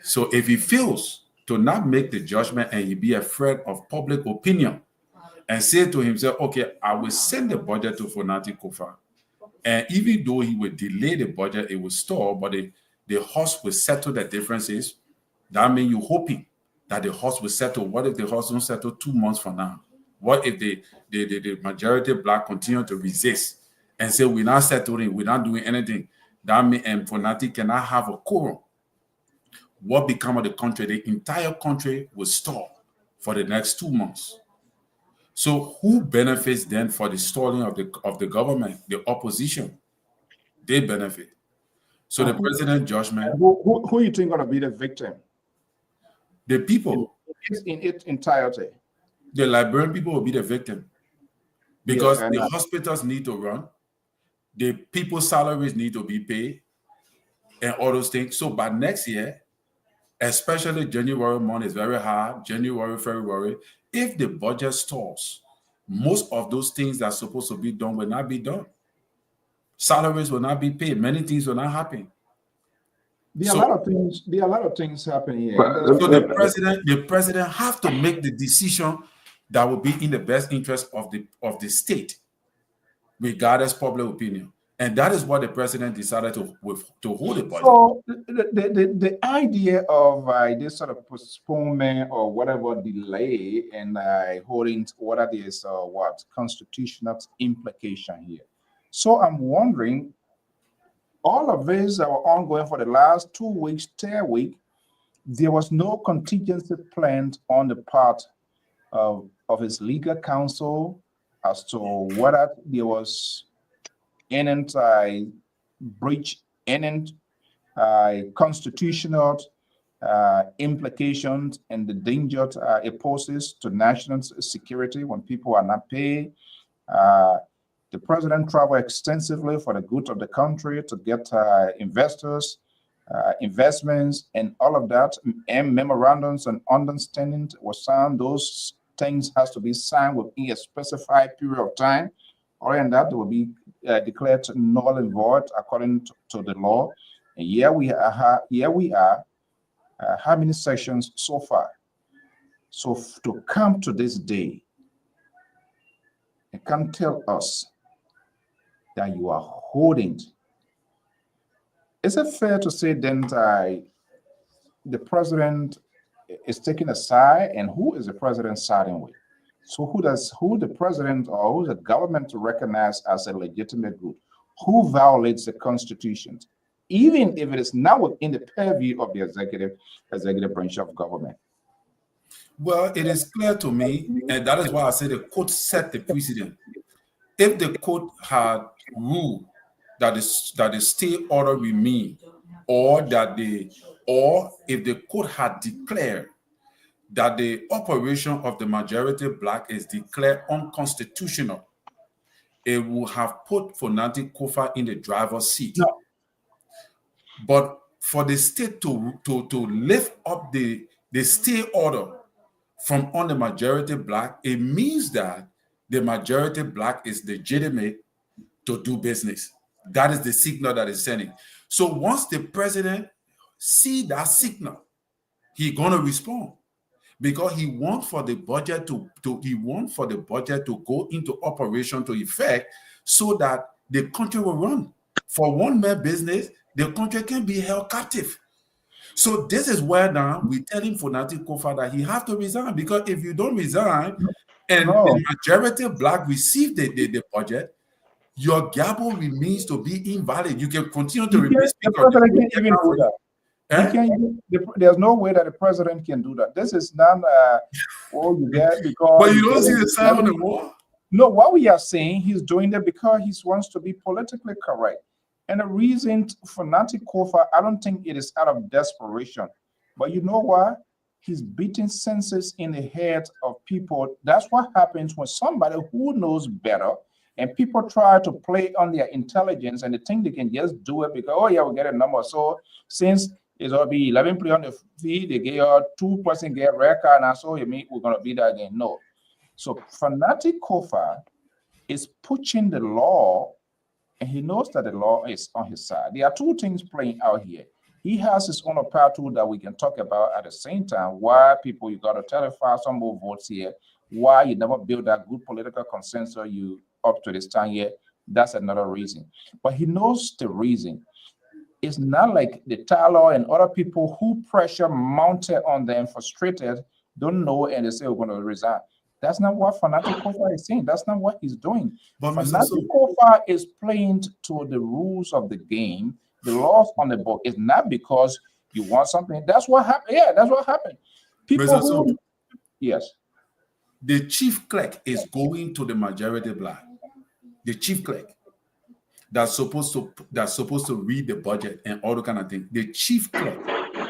So if he fails to not make the judgment, and he be afraid of public opinion, and say to himself, okay, I will send the budget to Fonati Kofa, and even though he will delay the budget, it will stall, but the host will settle the differences. That means you're hoping that the host will settle. What if the host don't settle 2 months from now? What if the majority black continue to resist and say, we're not settling, we're not doing anything? That means, and Fonati cannot have a quorum. What become of the country? The entire country will stall for the next 2 months. So who benefits then for the stalling of the government? The opposition. They benefit. So the president judgment. Who you think gonna be the victim? The people. In its entirety. The Liberian people will be the victim, because Yeah, the hospitals need to run, the people's salaries need to be paid, and all those things. So by next year, especially January month is very hard, January, February, if the budget stalls, most of those things that are supposed to be done will not be done. Salaries will not be paid. Many things will not happen. There are a lot of things happening here. So the president have to make the decision that will be in the best interest of the state, regardless public opinion. And that is what the president decided to hold the budget. So the idea of this sort of postponement or whatever delay and holding whether there's constitutional implication here. So I'm wondering, all of this that were ongoing for the last 2 weeks, 3 weeks, there was no contingency planned on the part of his legal counsel as to whether there was any breach, any constitutional implications and the danger it poses to national security when people are not paid. The president traveled extensively for the good of the country to get investors, investments, and all of that. And memorandums and understandings were signed. Those things has to be signed within a specified period of time. Other than that, they will be declared null and void according to the law. And here we are. How many sessions so far? So to come to this day, you can tell us that you are holding. Is it fair to say then that the president is taking a side, and who is the president siding with? So who the president or who the government to recognize as a legitimate group? Who violates the constitution, even if it is not within the purview of the executive branch of government? Well, it is clear to me, and that is why I say the court set the precedent. If the court had ruled that the stay order remain, or if the court had declared that the operation of the majority black is declared unconstitutional, it would have put Fonati Kofa in the driver's seat. No. But for the state to lift up the stay order from on the majority black, it means that the majority black is legitimate to do business. That is the signal that is sending. So once the president see that signal, he's gonna respond, because he wants for the budget to go into operation to effect, so that the country will run. For one man business, the country can be held captive. So this is where now we telling Fonati Kofa that he have to resign, because if you don't resign and the majority black receive the budget, your gavel remains to be invalid. You can continue to remain speaker. The president can't even do that. There's no way that the president can do that. This is not all you get, because. But you don't see the sign on the wall. No, what we are saying, he's doing that because he wants to be politically correct. And the reason for Fonati Kofa, I don't think it is out of desperation. But you know what? He's beating senses in the heads of people. That's what happens when somebody who knows better, and people try to play on their intelligence and they think they can just do it because, oh yeah, we'll get a number. So since it's going to be 11 play on the field, they get 2% get red card, and so you mean we're going to beat that again. No. So Fonati Kofa is pushing the law, and he knows that the law is on his side. There are two things playing out here. He has his own power tool that we can talk about at the same time. Why people, you got to terrify some more votes here. Why you never build that good political consensus you up to this time here. That's another reason. But he knows the reason. It's not like the Tyler and other people who pressure mounted on them, frustrated, don't know, and they say we're going to resign. That's not what Fonati Kofa is saying. That's not what he's doing. But Fonati Kofa is playing to the rules of the game, the laws on the book. It's not because you want something. That's what happened. Yeah, that's what happened. People yes. The chief clerk is going to the majority black. The chief clerk that's supposed to read the budget and all the kind of thing. The chief clerk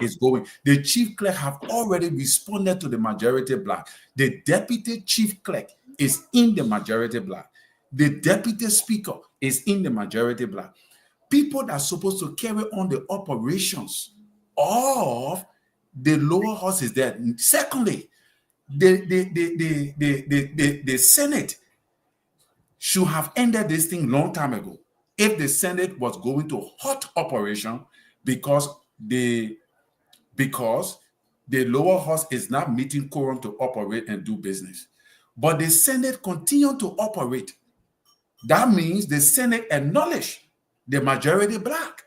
is going. The chief clerk have already responded to the majority black. The deputy chief clerk is in the majority black. The deputy speaker is in the majority black. People that are supposed to carry on the operations of the lower house is there. Secondly, the Senate should have ended this thing long time ago. If the Senate was going to hot operation because the lower house is not meeting quorum to operate and do business, but the Senate continued to operate, that means the Senate acknowledged the majority black.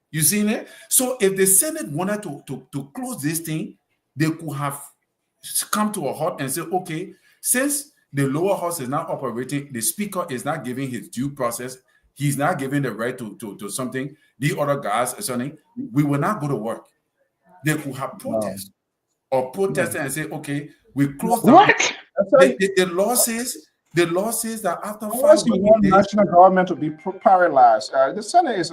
You see that? So if the Senate wanted to close this thing, they could have come to a halt and say, okay, since the lower house is not operating, the speaker is not giving his due process, he's not giving the right to something, the other guys or something, we will not go to work. They could have protest or protested and say, okay, we close the what? The law says that after 5 days, national government to be paralyzed. The Senate is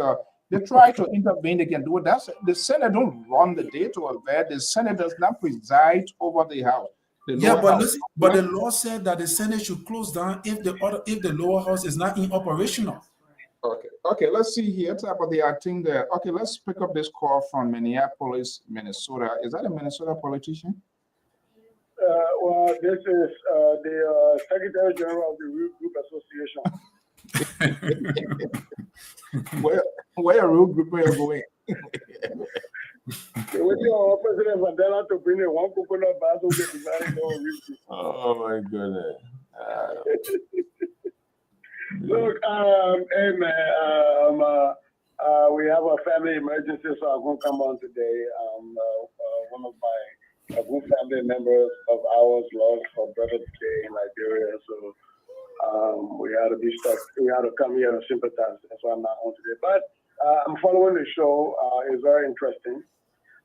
they try to intervene, they can do it. That's the Senate don't run the day to event. The Senate does not preside over the House. But the law said that the Senate should close down if the lower house is not in operational. Okay, let's see here. Type of the acting there. Okay, let's pick up this call from Minneapolis, Minnesota. Is that a Minnesota politician? Well, this is the Secretary General of the Real Group Association. where a real group are going? Waiting on President Mandela to bring in one coconut bath of the design. Oh my goodness. Look, hey man, we have a family emergency, so I'm gonna come on today. One of my a good family members of ours lost our brother today in Liberia. So we had to be stuck. We had to come here and sympathize. That's why I'm not on today. But I'm following the show. It's very interesting.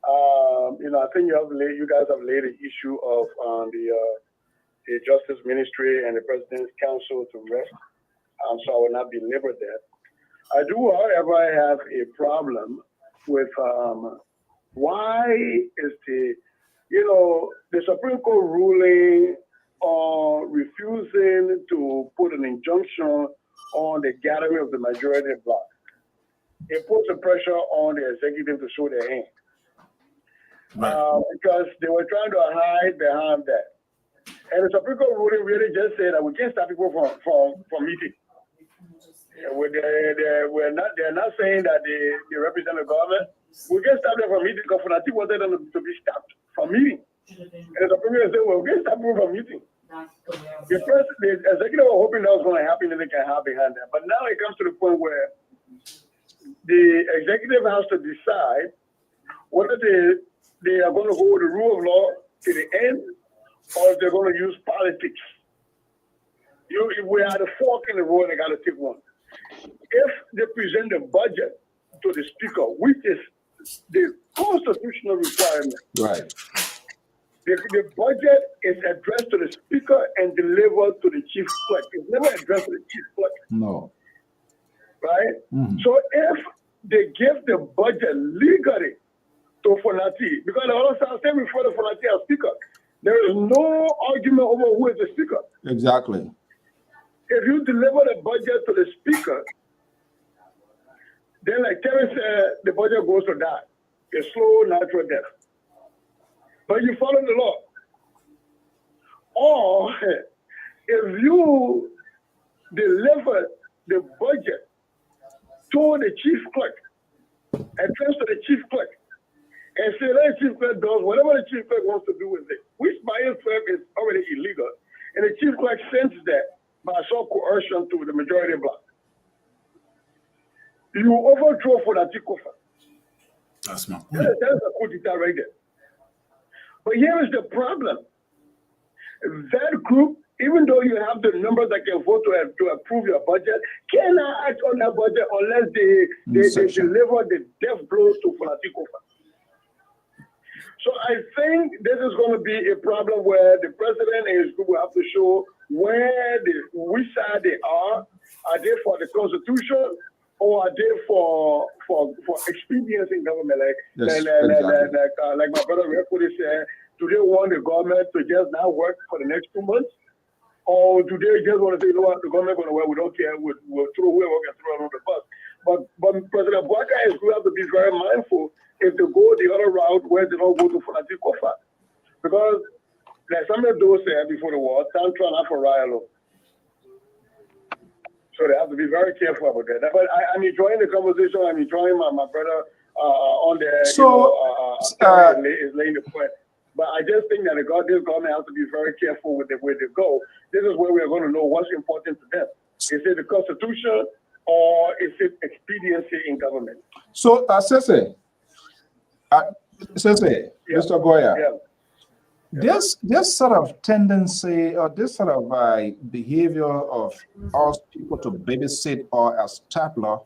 I think you guys have laid the issue of the Justice Ministry and the President's Council to rest. So I will not belabor that. I do, however, I have a problem with why is the Supreme Court ruling on refusing to put an injunction on the gathering of the majority bloc. It puts a pressure on the executive to show their hand. Right. Because they were trying to hide behind that. And the Supreme Court ruling really just said that we can't stop people from meeting. They're not saying that they represent the government. We can't stop them from meeting because Fonati wanted them to be stopped from meeting. And the Supreme Court said, well, we can't stop people from meeting. The executive was hoping that was going to happen and they can hide behind that. But now it comes to the point where the executive has to decide whether they are going to hold the rule of law to the end or if they're going to use politics. If we are the fork in the road, they got to take one. If they present the budget to the speaker, which is the constitutional requirement, right? The budget is addressed to the speaker and delivered to the chief clerk. It's never addressed to the chief clerk. No. Right? Mm-hmm. So if they give the budget legally to Fonati, because the other side said before the Fonati as speaker, there is no argument over who is the speaker. Exactly. If you deliver the budget to the speaker, then like Terry said, the budget goes to die. A slow, natural death. But you follow the law. Or if you deliver the budget to the chief clerk, address to the chief clerk, and say that the chief clerk does whatever the chief clerk wants to do with it, which by itself is already illegal, and the chief clerk sends that by some coercion to the majority bloc. You overthrow for that Kofa. That's my point. That's a coup d'etat right there. But here is the problem. That group, even though you have the numbers that can vote to approve your budget, cannot act on that budget unless they deliver the death blows to Fonati Kofa. So I think this is going to be a problem where the president and his group will have to show which side they are. Are they for the Constitution or are they for expedience in government? Like my brother Rekudi said, do they want the government to just not work for the next 2 months? Or do they just want to say, you know what, the government going to work, we don't care, we'll throw whoever we can throw under the bus. But President Bwaka and his group have to be very mindful if they go the other route where they don't go to Fonati Kofa. Because like some of those said before the war, Tantra not for Rialo. So they have to be very careful about that. But I'm enjoying the conversation. I'm enjoying my brother on there. So, is laying the point. But I just think that this government has to be very careful with the way they go. This is where we are going to know what's important to them. Is it the Constitution or is it expediency in government? So, Sese, Mr. Goya, this sort of tendency or this sort of behavior of us people to babysit or a stapler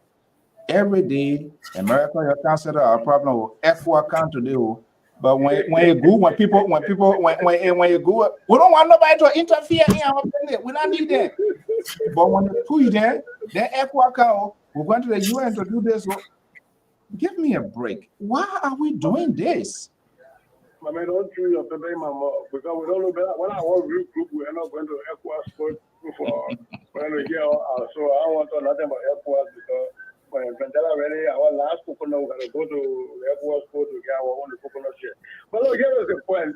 every day, America, you consider a problem with F1 can't do. But when you go, when you go, we don't want nobody to interfere in our business. We don't need that. But when you push them, then F1 we're going to the UN to do this. Give me a break. Why are we doing this? I mean, don't chew your paper in my mouth because we don't know better. When I want real group, we are not going to F1 sport for when we get out. So I don't want to know nothing about F1 because when Vendela already, our last coconut, we're going to go to F1 sport to get our own coconut share. But look, here is the point.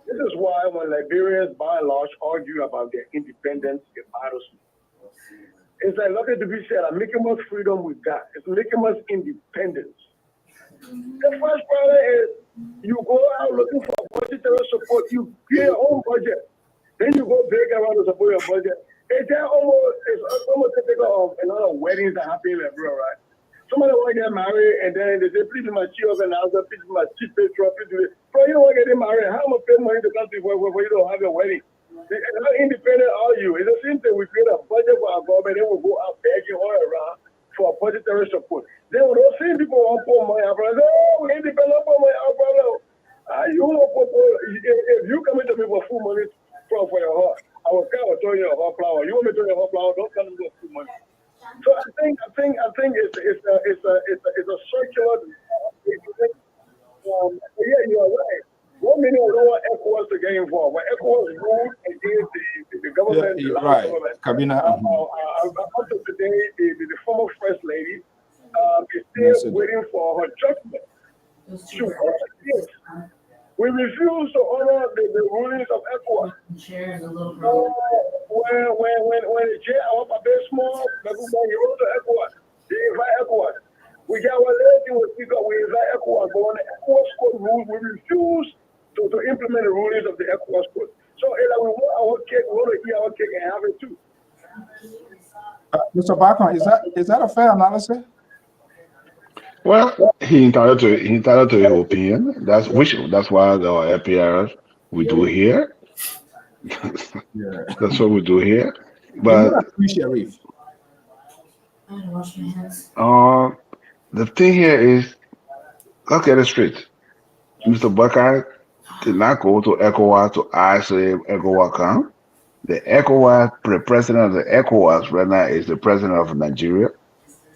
This is why when Liberians, by and large, argue about their independence, it matters. It's like nothing to be said. I'm making us freedom we got. It's making us independence. The first problem is you go out looking for budgetary support. You create your own budget. Then you go big around to support your budget. It's almost typical of a lot of weddings that happen in Liberia, right? Somebody want to get married, and then they say, please be my chief announcer, please be my chief patron, please do this. Bro, you don't want to get married. How much pay money to come to where you don't have a wedding? How independent are you? It's the same thing. We create a budget for our government, then we'll go out begging all around for budgetary support. Then when those same people want to put money out, say, oh, we independent, put money out, brother. If you come into me for full money for your heart, I will come and throw you a hot flower. You want me to throw you a hot flower? Don't come to me for full money. So I think it's a circular. Yeah, you are right. 1 million don't want ECOWAS to get involved. When ECOWAS ruled against the government, yeah, right, Kabina. Up to today, the former first lady is still waiting for her judgment. We refuse to honor the rulings of ECOWAS. When the jail up a bit small, he wrote to ECOWAS. They invite ECOWAS. We got our lady with speaker, we invite ECOWAS, but when the ECOWAS code rules, we refuse to implement the rulings of the ECOWAS code. So either we want our cake, we want to eat our cake and have it too. Mr. Bacon, is that a fair analysis? Well, he entitled to his opinion. That's why the LPR we do here. That's what we do here. But Sharif. I want to wash my hands. the thing here is, let's get it straight. Mr. Buckeye did not go to ECOWAS to ask if ECOWAS come. The president of the ECOWAS right now is the president of Nigeria.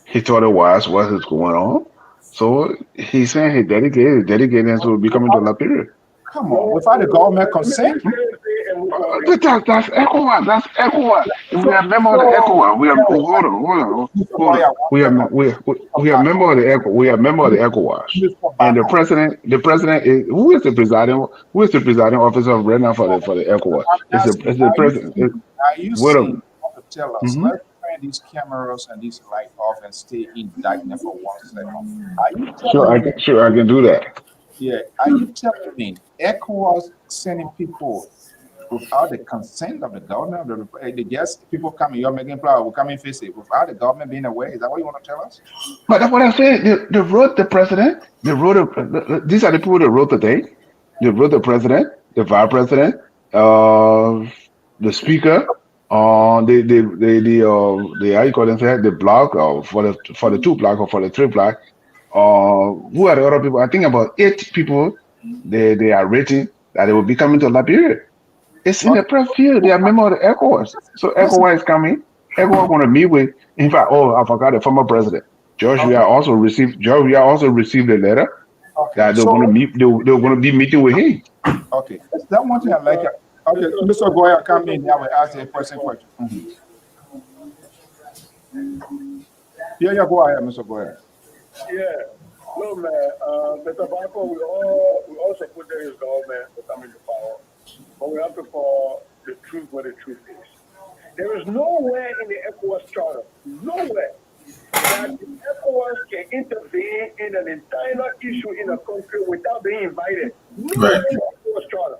He thought it was what is going on. So he's saying he dedicated to becoming to Lpr. Come on, without the government consent. That's ECOWAS. That's ECOWAS. We are member of the ECOWAS. We are hold on. We are member of the ECOWAS. We are member of the ECOWAS. And the president is who is the presiding officer of right now for the ECOWAS? It's the president. Are you saying to tell us? Let's turn these cameras and these lights off and stay indignant for 1 second. Are you sure I can do that. Yeah, are you telling me ECOWAS sending people without the consent of the government? The guests, people coming, you're making plan, will come and face it without the government being aware. Is that what you want to tell us? But that's what I'm saying. They wrote the president. They wrote these are the people that wrote the thing. They wrote the president, the vice president, the speaker, the how you call them, the block for the 2 block or for the 3 block. Who are the other people? I think about 8 people. They are rating that they will be coming to Liberia. It's in the press field. They are member of the ECOWAS. So ECOWAS is coming. ECOWAS want to meet with. In fact, I forgot the former president. George. We also received a letter that they're going to meet. They're going to be meeting with him. Okay, that one thing I like. Okay, Mr. Goya, come in. I will ask a question. Yeah, go ahead, Mr. Goya. Yeah, no man, Mr. Bako, we all support his government to come into power, but we have to call the truth what the truth is. There is nowhere in the ECOWAS charter, nowhere that the ECOWAS can intervene in an entire issue in a country without being invited. Nowhere in the ECOWAS charter.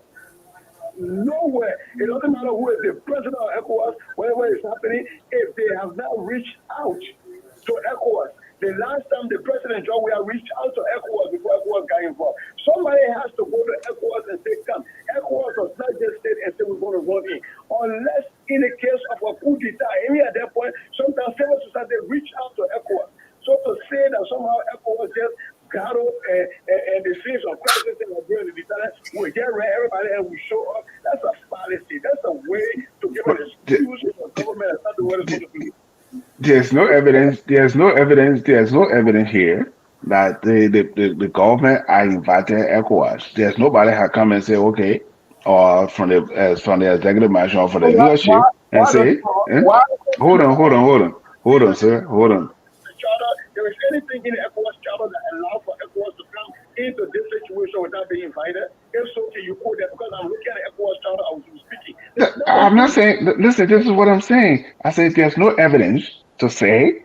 Nowhere. It doesn't matter who is the president of ECOWAS, whatever is happening, if they have not reached out to ECOWAS. The last time the president John we have reached out to ECOWAS before ECOWAS got involved. Somebody has to go to ECOWAS and say, come. ECOWAS does not just sit and say we're going to run in. Unless in the case of a coup d'etat, even at that point, sometimes civil society reach out to ECOWAS. So to say that somehow ECOWAS just got up and the scenes of crisis and during the detail, we get rid of everybody and we show up, that's a fallacy. That's a way to give an excuse for the government. That's not the way it's supposed to be. There's no evidence here that the government are inviting ECOWAS. There's nobody has come and say, okay, or from the executive mansion or from the leadership and say, hold on, sir, hold on. There is anything in the ECOWAS charter that allows for ECOWAS to come into this situation without being invited? If so, can you quote that? Because I'm looking at the ECOWAS charter, I was speaking. I'm not saying, listen, this is what I'm saying. I say there's no evidence to say,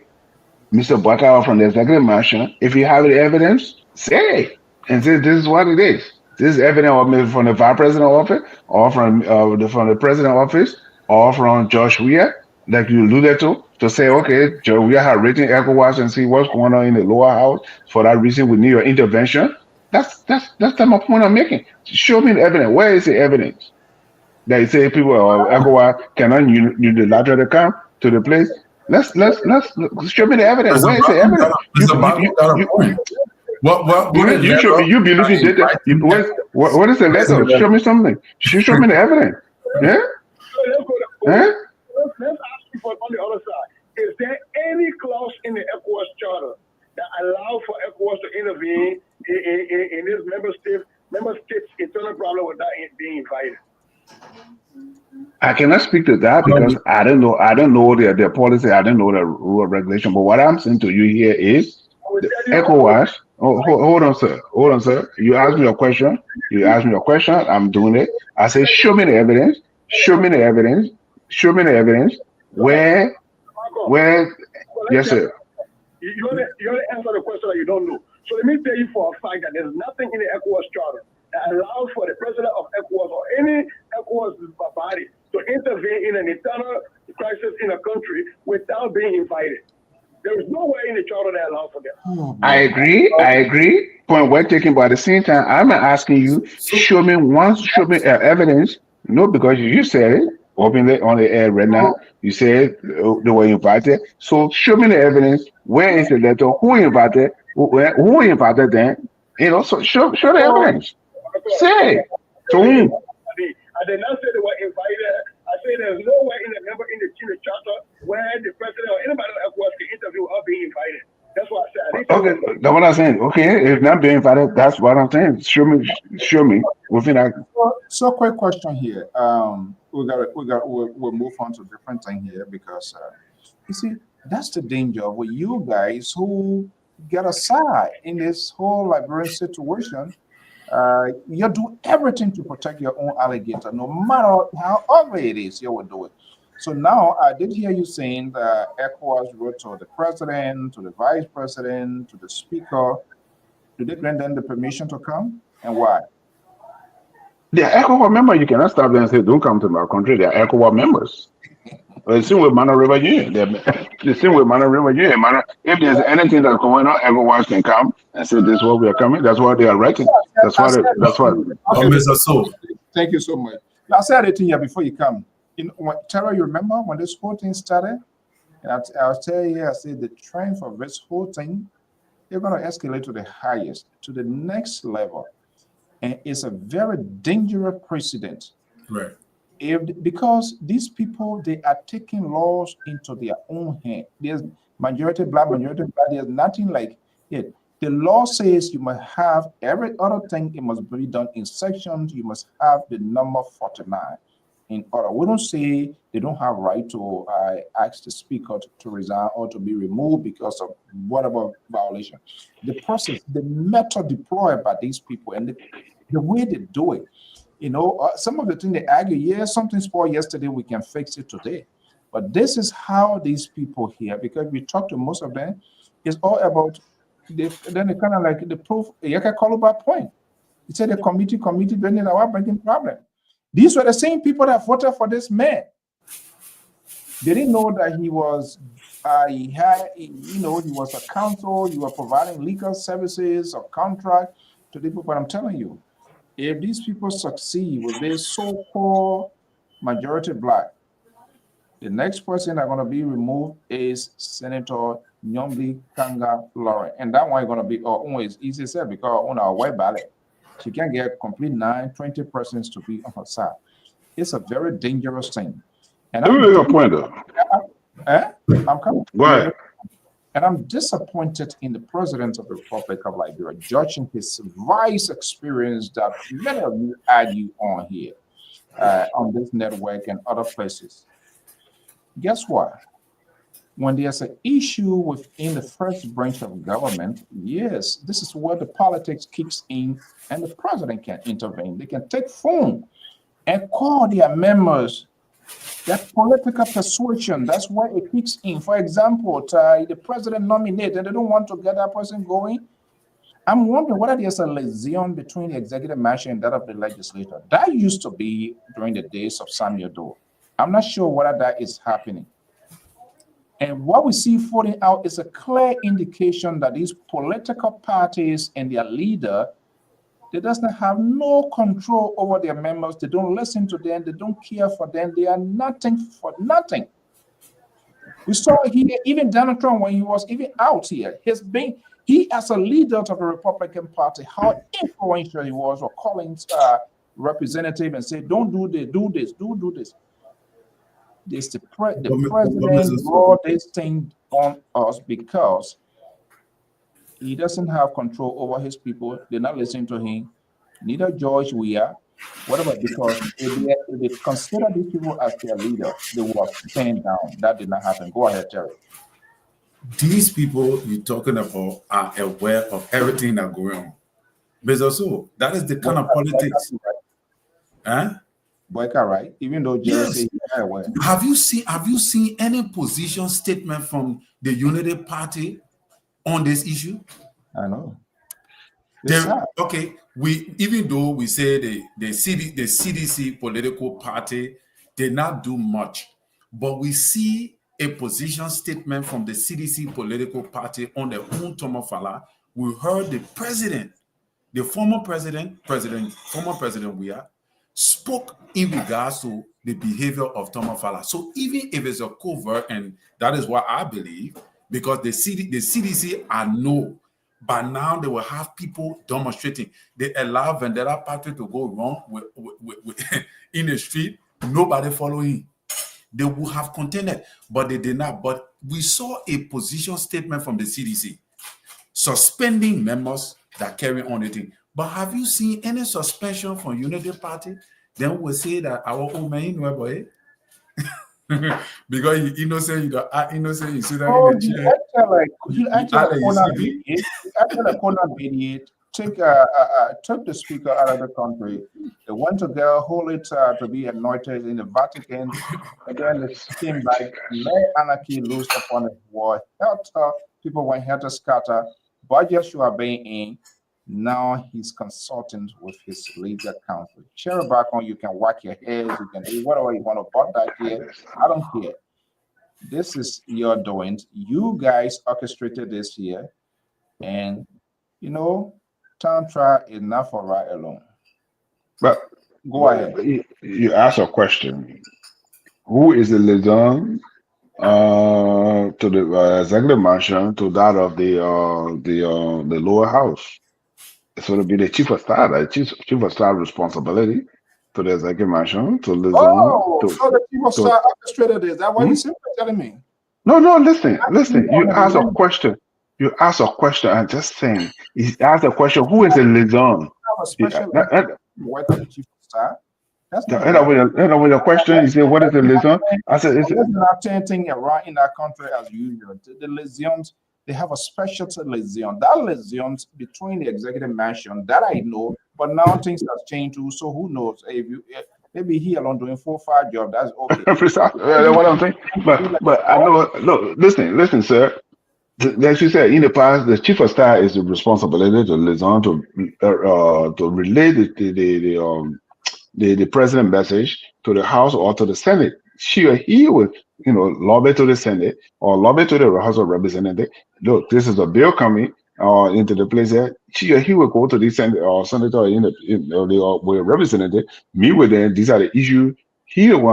Mr. Butler from the executive mansion, if you have the evidence, say, and say this is what it is. This is evidence from the vice president office, or from the president office, or from Josh Weir, like you alluded to to say, okay, Joe, we are rating ECOWAS and see what's going on in the lower house. For that reason, we need your intervention. That's the point I'm making. Show me the evidence. Where is the evidence? They say people or ECOWAS cannot unilaterally come to the place. Let's show me the evidence. Where is the evidence? Mr. Bago got a point. You show me. You believe you did that. What is the letter? Show me something. Show me the evidence. Yeah. Let's ask you on the other side. Is there any clause in the ECOWAS charter that allows for ECOWAS to intervene in this member states' internal problem without being invited? I cannot speak to that because I don't know their policy. I don't know the rule of regulation. But what I'm saying to you here is the ECOWAS. Hold on, sir. You asked me a question. I'm doing it. I say, show me the evidence. Where? Yes, sir. You only answer the question that you don't know. So let me tell you for a fact that there's nothing in the ECOWAS charter that allows for the president of ECOWAS or any ECOWAS body to intervene in an internal crisis in a country without being invited. There is no way in the charter that allows for that. I agree. Point well taken. But at the same time, I'm asking you, show me evidence. No, because you said it openly on the air right now. You said they were invited. So show me the evidence. Where is the letter? Who invited? Who invited them? So show the evidence. Say. To whom? I did not say they were invited. I say there's no way in the charter where the president or anybody else can interview without being invited. That's what I said. Okay, that's what I'm saying. Okay, if not being invited, that's what I'm saying. Show me. Within that. So quick question here. We'll move on to different thing here because you see that's the danger with you guys who get aside in this whole Liberian situation. You do everything to protect your own alligator, no matter how ugly it is. You will do it. So now I did hear you saying that ECOWAS wrote to the president, to the vice president, to the speaker. Did they grant them the permission to come, and why? They are ECOWAS members. You cannot stop them and say, "Don't come to my country." They are ECOWAS members. The same with Mano River Union. The same with Mano River Union. If there's anything that's going on, ECOWAS can come and say, "This is what we are coming." That's what they are writing. That's what. Okay, Mr. So. Thank you so much. I said it here before you come. Tara, you remember when this whole thing started? And I'll tell you, I said the trend for this whole thing, they're going to escalate to the highest, to the next level. And it's a very dangerous precedent. Right. Because these people, they are taking laws into their own hand. There's majority black. There's nothing like it. The law says you must have every other thing. It must be done in sections. You must have the number 49 in order. We don't say they don't have right to ask the speaker to resign or to be removed because of whatever violation. The process, the method deployed by these people, and the way they do it. Some of the things they argue, something spoiled yesterday, we can fix it today. But this is how these people here, because we talk to most of them, it's all about, then they kind of like the proof, you can call about point. He said the committee, bringing our bringing problem. These were the same people that voted for this man. They didn't know that he was, he was a counsel, he was providing legal services or contract to the people. But I'm telling you, if these people succeed with this so-called majority black, the next person that's going to be removed is Senator Nyombi Kanga Lauren. And that one is going to be always easy said because on our white ballot, she can get complete 20 persons to be on her side. It's a very dangerous thing. And I'm coming. Go ahead. And I'm disappointed in the president of the Republic of Liberia, judging his vice experience that many of you argue on here, on this network and other places. Guess what? When there's an issue within the first branch of government, yes, this is where the politics kicks in and the president can intervene. They can take phone and call their members. That political persuasion, that's where it kicks in. For example, the president nominated and they don't want to get that person going. I'm wondering whether there's a liaison between the executive branch and that of the legislature. That used to be during the days of Samuel Doe. I'm not sure whether that is happening. And what we see falling out is a clear indication that these political parties and their leader, they doesn't have no control over their members. They don't listen to them. They don't care for them. They are nothing for nothing. We saw here, even Donald Trump, when he was even out here, he as a leader of the Republican Party, how influential he was, or calling representative and say, don't do this, do this, do this. The president brought this thing on us because he doesn't have control over his people. They're not listening to him. Neither George we are. Whatever, because if they consider these people as their leader, they will stand down. That did not happen. Go ahead, Terry. These people you're talking about are aware of everything that's going on. But also, that is the kind of politics. Huh? Boyka, right? Even though Jerry said he's not aware. Have you seen any position statement from the Unity Party on this issue? I know. Okay, even though we say the CDC political party did not do much, but we see a position statement from the CDC political party on their own Tomafala. We heard the president, the former president Weah, spoke in regards to the behavior of Tomafala. So even if it's a covert, and that is what I believe, because the CDC I know, but now they will have people demonstrating. They allow Vendetta Party to go wrong in the street, nobody following. They would have contended, but they did not. But we saw a position statement from the CDC suspending members that carry on the thing. But have you seen any suspension from Unity Party? Then we'll say that our old man, boy, because he innocent, you see that in the chair. He acted like Conan Bediat, took the speaker out of the country. They went to get Holy to be anointed in the Vatican. Again, it came back, let anarchy loose upon the war. People went here to scatter. Budgets you are being in. Now he's consulting with his legal counsel. Share it back on. You can whack your head. You can do whatever you want about that here. I don't care. This is your doing. You guys orchestrated this here. And, time trial is not for right alone. But go ahead. You asked a question. Who is the liaison to the executive mansion to that of the lower house? It's going to be the chief of staff, chief of staff responsibility to the executive mansion to liaison. So the chief of staff orchestrated this. That what you simply telling me? No, listen. You asked a question. I'm just saying. He asked a question. Who is the liaison? What the chief of staff? That's not with the question. He said, "What is the liaison?" I said, "It's not thing around in our country as usual. The liaisons, they have a specialty liaison. That liaisons between the executive mansion that I know, but now things have changed too. So who knows? Maybe he alone doing 4 or 5 jobs. That's okay. That's what I'm saying. But I know. Look, listen, sir. As you said, in the past, the chief of staff is the responsibility to liaison to relay the president message to the House or to the Senate. She or he would, lobby to the Senate or lobby to the House of Representatives. Look, this is a bill coming into the place there. She or he will go to the Senate or senator the representative, meet with them. These are the issues. She or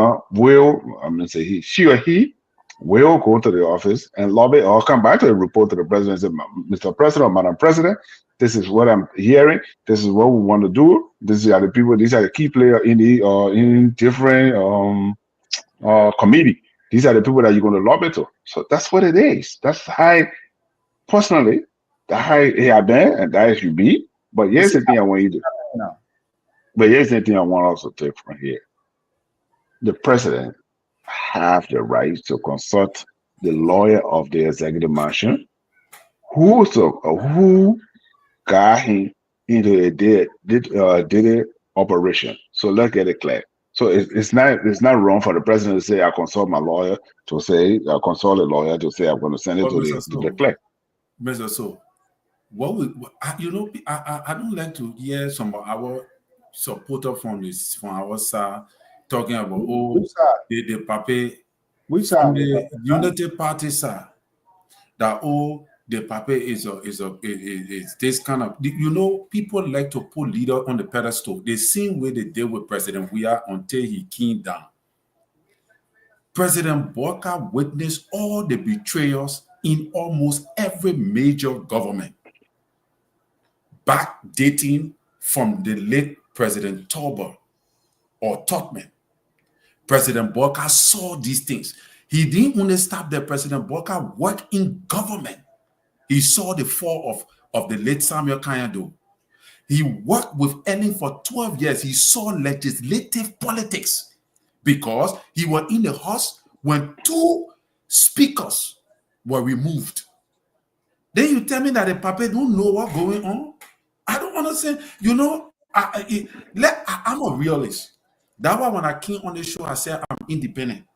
he will go to the office and lobby or come back to the report to the president and say, Mr. President or Madam President, this is what I'm hearing. This is what we want to do. These are the people. These are the key players in the in different committee. These are the people that you're going to lobby to. So that's what it is. That's how, personally, that's how it have been and that it should be. But here's the thing I want you to. But here's the thing I want us to take from here. The president have the right to consult the lawyer of the executive mansion who got him into a daily operation. So let's get it clear. So it's not wrong for the president to say, I consult my lawyer, to say, I consult a lawyer to say, I'm going to send it to the clerk. Mr. So, I don't like to hear some of our supporter from our side talking about, the pape Which from side? the Unity Party side that the Pape is this kind of, you know, people like to put leader on the pedestal the same way they did with President Weah until he came down. President Walker witnessed all the betrayals in almost every major government, backdating from the late President Tolbert or Totman. President Walker saw these things. He didn't only stop there. President Walker worked in government. He saw the fall of the late Samuel Kanyado. He worked with Ellen for 12 years. He saw legislative politics because he was in the House when 2 speakers were removed. Then you tell me that the Pape don't know what's going on? I don't understand. You know, I'm a realist. That's why when I came on the show, I said I'm independent.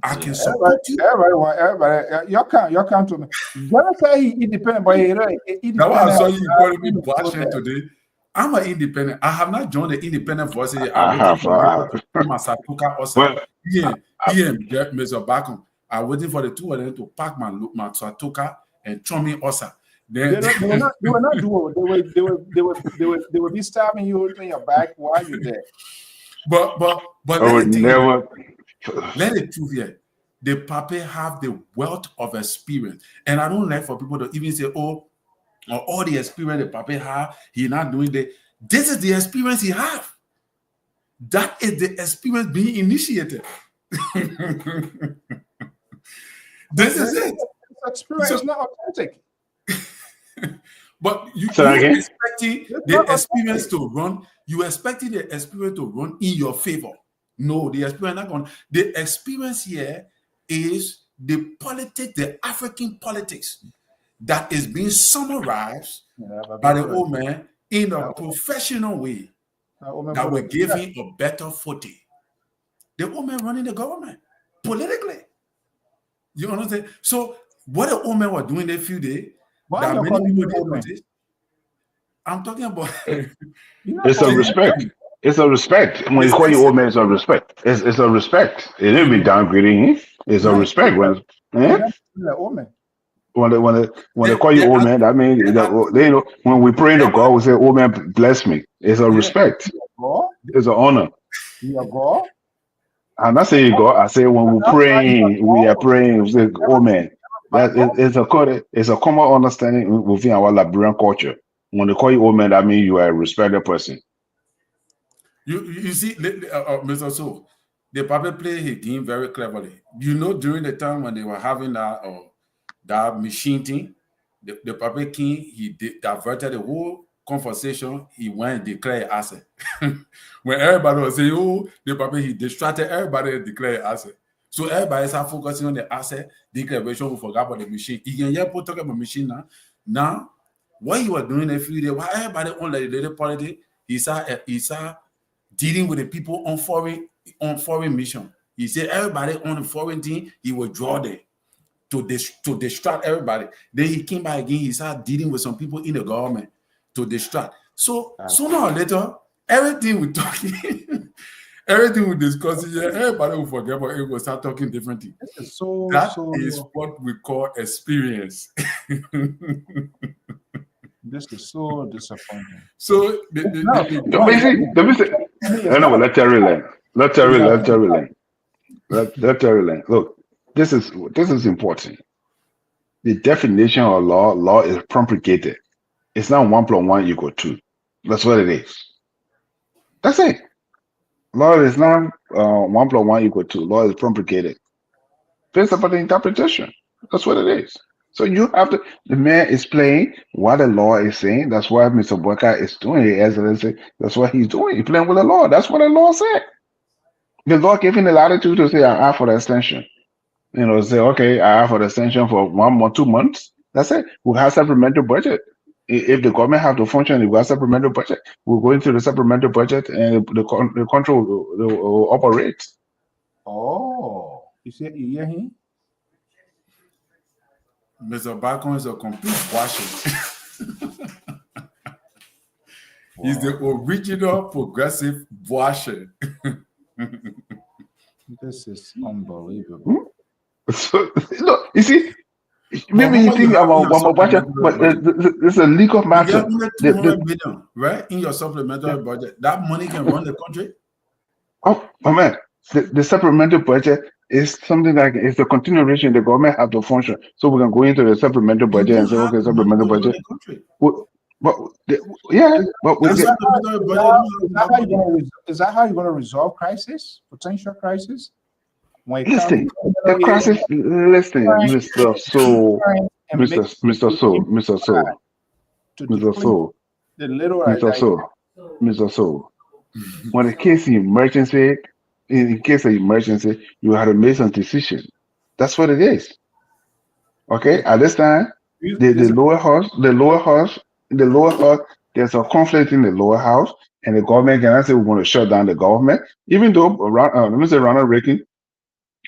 I can support you. Everybody, you come to me. Just say he independent, but he independent. That's why I saw you calling me bashing today. I'm an independent. I have not joined the independent voices. I have. Well, Mr. Bacon. I'm waiting for the 2 of them to pack my Satuka and throw me Osa. They were not doing. They would be stabbing you in your back while you're there. But let it prove here. The Pape have the wealth of experience, and I don't like for people to even say, "Oh, all the experience the Pape have, he not doing that." This is the experience he have. That is the experience being initiated. This is it. Experience is not authentic. But you expecting the experience to run. You expecting the experience to run in your favor. No, the experience not going. The experience here is the politics, the African politics that is being summarized by the old man in a professional way that will give him a better footing. The old man running the government politically. You understand? So what the old man was doing a few days, that many people didn't notice. I'm talking about. It's a respect. It's a respect. When you call you old man, it's a respect. It's a respect. It didn't be downgrading him. It's a respect. When they call you old man, that means they know when we pray to God, we say, "Old man, bless me." It's a respect. It's an honor. I'm not saying God. I say when we are praying. We say, "Old man." It's a common understanding within our Liberian culture. When they call you old man, that means you are a respected person. You see, Mr. So, the Pape play his game very cleverly. You know, during the time when they were having that machine thing, the Pape King, he diverted the whole conversation. He went and declared asset. When everybody was saying, "Oh, the Pape," he distracted everybody and declared asset. So everybody started focusing on the asset declaration. We forgot about the machine. You can hear people talking about machine now. Now, what you were doing a few days, while everybody on the little politics, he started dealing with the people on foreign mission. He said everybody on the foreign team, he would draw them to distract everybody. Then he came back again, he started dealing with some people in the government to distract. So sooner or later, everything we're talking, everything we're discussing here, everybody will forget about it, will start talking differently. That is what we call experience. This is so disappointing. So let me say. No, let Terry learn. Let Terry learn. Look, this is important. The definition of law is complicated. It's not 1 + 1 = 2. That's what it is. That's it. Law is not 1 + 1 = 2. Law is complicated. Based upon the interpretation. That's what it is. So you have to. The man is playing what the law is saying. That's what Mr. Boyka is doing. That's what he's doing. He's playing with the law. That's what the law said. The law gave him the latitude to say, "I ask for the extension." Say, "Okay, I ask for the extension for 1 month, 2 months." That's it. We have supplementary budget. If the government have to function, we have supplementary budget. We'll go into the supplementary budget, and the control will operate. Oh, you see, you hear him? Mr. Bacon is a complete washing. He's the original progressive washing. This is unbelievable. So you see, But maybe how you much you think have in about your budget, supplementary but budget? it's a legal You matter. get only 200 billion, right, in your supplementary budget. That money can run the country. Oh, my man, the supplemental budget is something like it's a continuation. The government have to function, so we can go into the supplemental You budget and don't say, have okay, the money supplemental to run budget. the country. But yeah, Is but That that, supplementary is budget that, don't have is that enough how you're money. going to is that how you're going to resolve crisis, potential crisis, when it comes listen, the crisis. Listen, Mister So, and make Mister So, Mister So, to Mister deplete So, the little Mister that So, So Mister So. When it case of emergency, in case of emergency, you have to make some decision. That's what it is. Okay, at this time, the listen, the lower house, there's a conflict in the lower house, and the government cannot say we're going to shut down the government. Even though, let me say Ronald Reagan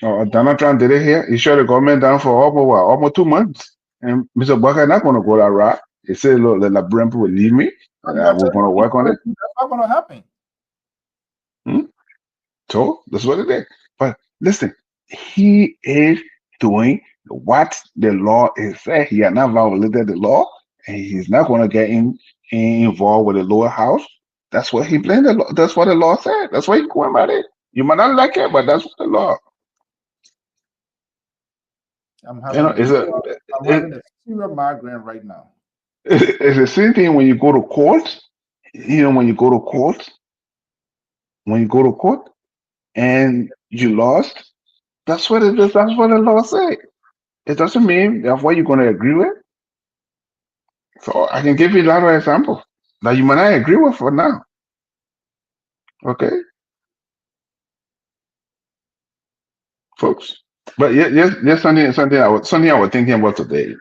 or Donald Trump did it here, he shut the government down for almost 2 months. And Mr. Bucker not going to go that route. He said, look, the Labramp will leave me, and you're we're telling going to me work on it. that's not going to happen. Hmm? So that's what it is. But listen, he is doing what the law is saying. He has not violated the law, and he's not going to get involved with the lower house. That's what he blamed the law. That's what the law said. That's why he's going about it. You might not like it, but that's what the law. I'm You know, having a serious migraine right now. it's the same thing when you go to court. You know, when you go to court, and you lost, that's what it is. That's what the law said. It doesn't mean that's what you're going to agree with. So I can give you another example that you might not agree with for now. Okay, folks. But yes, something I was thinking about today,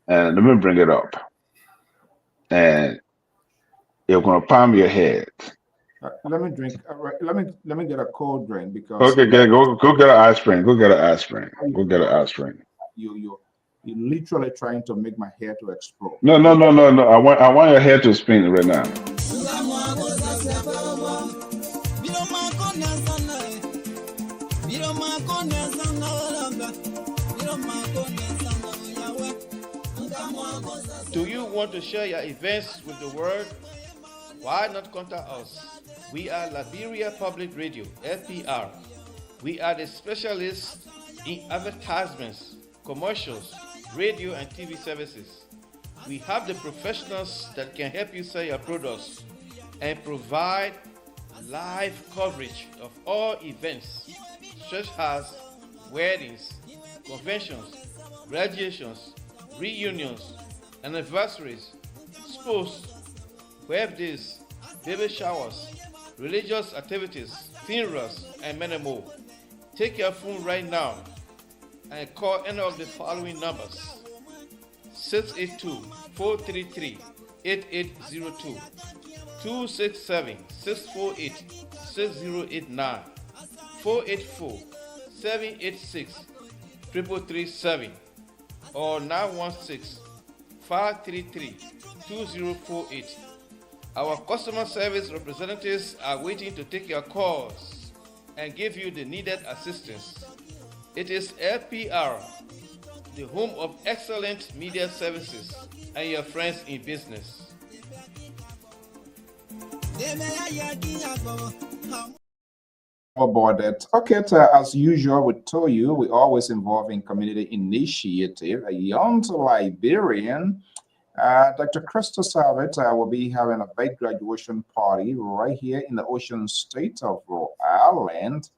and let me bring it up, and you're gonna palm your head. Let me drink. Let me get a cold drink because Okay, go get an aspirin. Go get an aspirin. Go get an aspirin. you literally trying to make my hair to explode. No, no, no, no, no. I want your hair to spin right now. Do you want to share your events with the world? Why not contact us? We are Liberia Public Radio, LPR. We are the specialists in advertisements, commercials, radio and TV services. We have the professionals that can help you sell your products and provide live coverage of all events such as weddings, conventions, graduations, reunions, anniversaries, sports, birthdays, baby showers, religious activities, funerals, and many more. Take your phone right now and call any of the following numbers: 682-433-8802, 267-648-6089, 484-786-3337, or 916-533-2048. Our customer service representatives are waiting to take your calls and give you the needed assistance. It is LPR, the home of excellent media services and your friends in business. About that. Okay, as usual, we told you we always involve in community initiative. A young Liberian, Dr. Crystal Savit will be having a big graduation party right here in the ocean state of Rhode Island.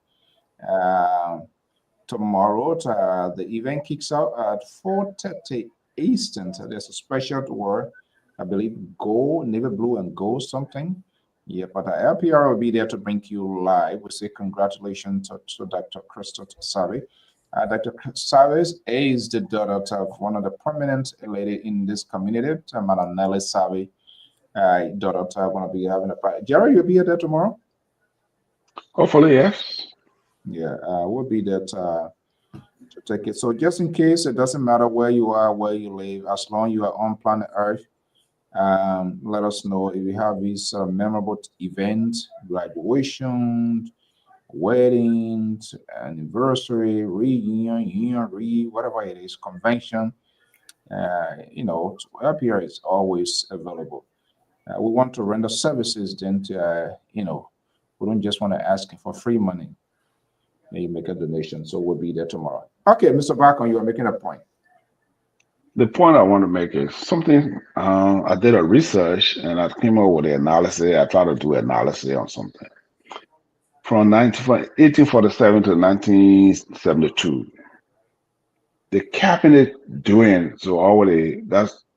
Tomorrow, the event kicks out at 4:30 Eastern. So there's a special tour, I believe, gold, navy blue, and gold something. Yeah, but LPR will be there to bring you live. We say congratulations to Dr. Crystal Savi. Dr. Savi is the daughter of one of the prominent lady in this community, Madam Nelly Savi. Daughter going to be having a party. Jerry, you'll be there tomorrow? Hopefully, yes. Yeah, we'll be there to take it. So just in case, it doesn't matter where you are, where you live, as long as you are on planet Earth, let us know if you have these memorable events, graduation, weddings, anniversary, reunion, whatever it is, convention. Lpr is always available. We want to render services, then we don't just want to ask for free money. Then you make a donation, so we'll be there tomorrow. Okay, Mr. Bacon, you are making a point. The point I want to make is something. I did a research and I came up with an analysis. I tried to do an analysis on something from 1847 to 1972. The cabinet doing so already.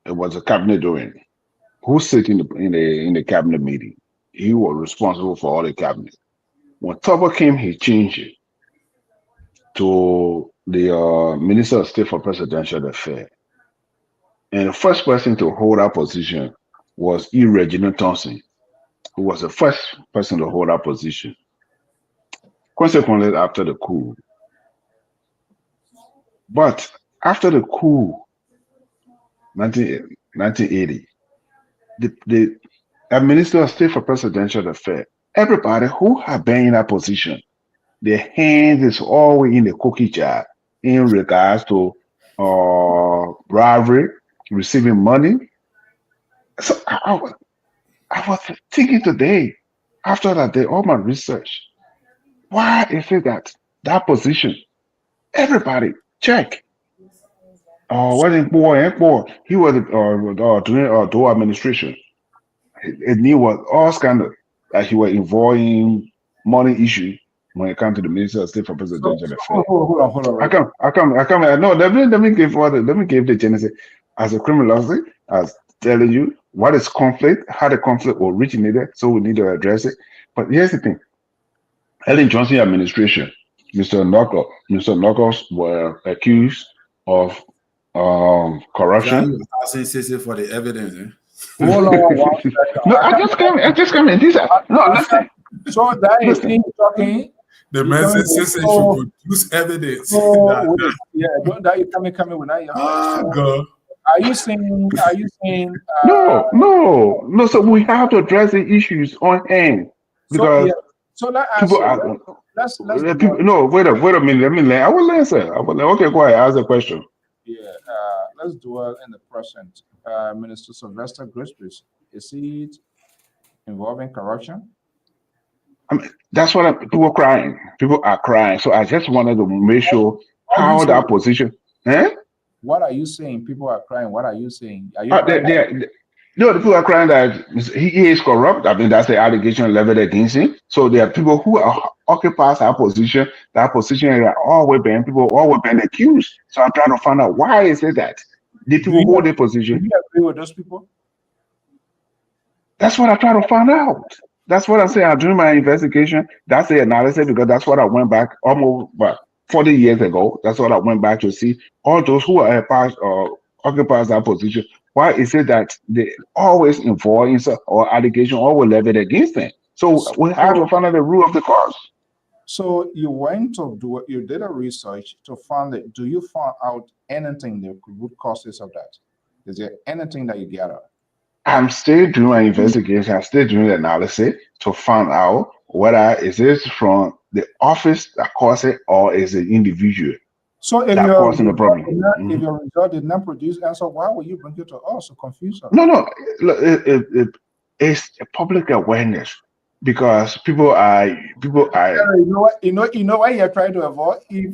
It was a cabinet doing. Who's sitting in the cabinet meeting? He was responsible for all the cabinet. When Tupper came, he changed it to the Minister of State for Presidential Affairs. And the first person to hold that position was E. Reginald Thompson, who was the first person to hold that position. Consequently, after the coup. But after the coup, 1980, the Minister of State for Presidential Affairs, everybody who had been in that position, their hands is always in the cookie jar in regards to bribery, receiving money. So I was thinking today, after that day, all my research, why is it that position, everybody check? What in boy, he was doing door administration. And he was all scandal that he was involved in money issue when it comes to the Minister of State for Presidential Affairs. Hold on. I come. No, let me give the genesis as a criminology. As telling you what is conflict, how the conflict originated, so we need to address it. But here's the thing: Ellen Johnson administration, Mr. Knuckles were accused of corruption. Asking for the evidence. Hold on. No, I just come in. Listen. So that is him talking. The message says it should produce evidence. That you coming with that. God. Are you saying? No. So we have to address the issues on hand because no, wait a minute. Let me learn. I will answer. Okay, go ahead. Ask the question. Yeah, let's dwell in the present. Minister Sylvester Grispis, is it involving corruption? I mean, that's what people are crying. People are crying. So I just wanted to make sure how that position. What are you saying? People are crying. What are you saying? Are you the people are crying that he is corrupt. I mean, that's the allegation leveled against him. So there are people who occupy that position. That position are always been accused. So I'm trying to find out why is it that the people hold the position. Do you agree with those people? That's what I try to find out. That's what I say. I'm doing my investigation. That's the analysis because that's what I went back almost 40 years ago. That's what I went back to see. All those who are occupies that position. Why is it that they always involved in or allegation always leveled against them? So we have to find out the root of the cause. So you went to you did a research to find it. Do you find out anything the root causes of that? Is there anything that you gather? I'm still doing an investigation. I'm still doing the analysis to find out whether is this from the office that caused it or is it individual. So if that causing the problem. If your result did not produce answer, why would you bring it to us to confuse us? No. It's a public awareness because people are. You know why you're trying to avoid. You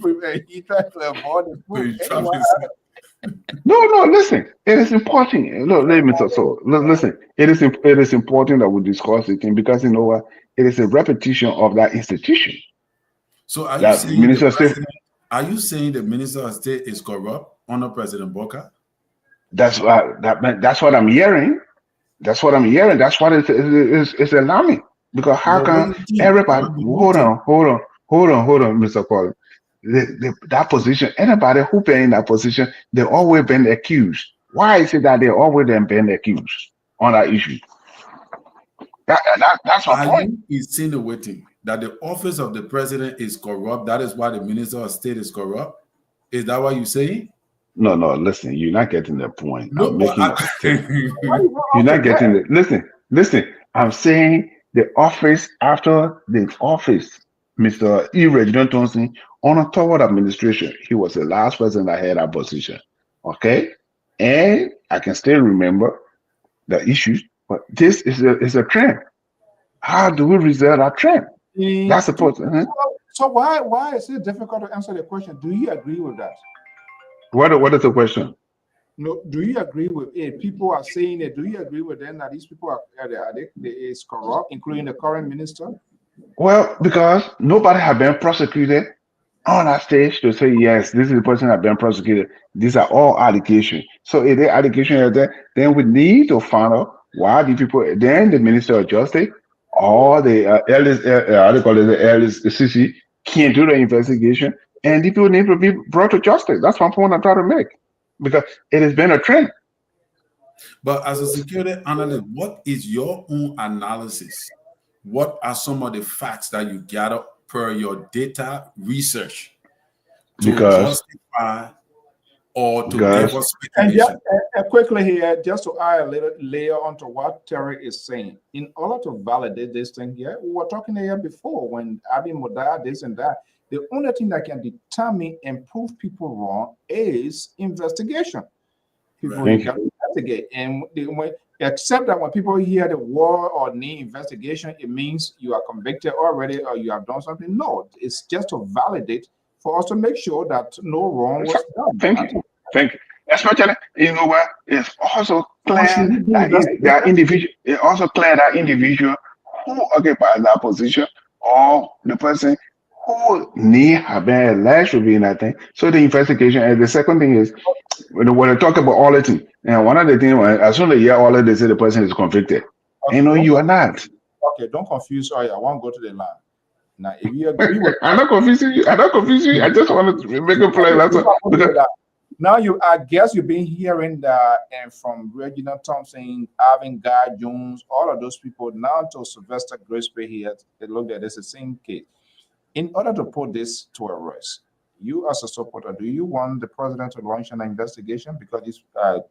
try to avoid the food. No. Listen, it is important. No, let me so. Listen, it is important that we discuss it because you know what? It is a repetition of that institution. So are you saying the Minister of State is corrupt under President Boka? That's what I'm hearing. That's what it's alarming. Because how can everybody hold on, Mr. Collins. That position, anybody who been in that position, they always been accused. Why is it that they always been accused on that issue? That's my point. Are you insinuating that the office of the president is corrupt? That is why the Minister of State is corrupt? Is that what you're saying? No, listen, you're not getting the point. No, I'm making you're not getting it. Listen, I'm saying the office after the office Mr. E. Reginald Thompson, on a toward administration, he was the last person that had that position. Okay? And I can still remember the issues, but this is a trend. How do we resolve that trend? That's supposed to, So why is it difficult to answer the question? Do you agree with that? What is the question? No, do you agree with it? People are saying it. Do you agree with them that these people is corrupt, including the current minister? Well, because nobody have been prosecuted on that stage to say, yes, this is the person that been prosecuted. These are all allegations. So if the allegation is there, then we need to find out why the people, then the Minister of Justice or the how they call it, the LCC can't do the investigation, and the people need to be brought to justice. That's one point I'm trying to make, because it has been a trend. But as a security analyst, what is your own analysis? What are some of the facts that you gather per your data research to justify or to give us and speculation? just quickly here, just to add a little layer onto what Terry is saying, in order to validate this thing here, we were talking here before when Abi Moda, this and that. The only thing that can determine and prove people wrong is investigation. People can investigate, and except that when people hear the word or name investigation, it means you are convicted already or you have done something. No, it's just to validate for us to make sure that no wrong was done. Thank you. Especially, you know what? It's also clear that there are individual. It's also clear that individual who occupies that position or the person who need have been alleged to be in that thing. So the investigation. And the second thing is when they talk about all the things. And one of the things, as soon as you hear all of, they say the person is convicted. Okay, you know, you are not. Okay, don't confuse. Oh, yeah, I won't go to the line. Now, if you agree with, I'm not confusing you. I'm not confusing you. I just wanted to make a play. That's all. Because now I guess you've been hearing that, and from Reginald Thompson, Alvin Guy Jones, all of those people, now to Sylvester Grisby here, they look at this the same case. In order to put this to a rest, you as a supporter, do you want the president to launch an investigation because he's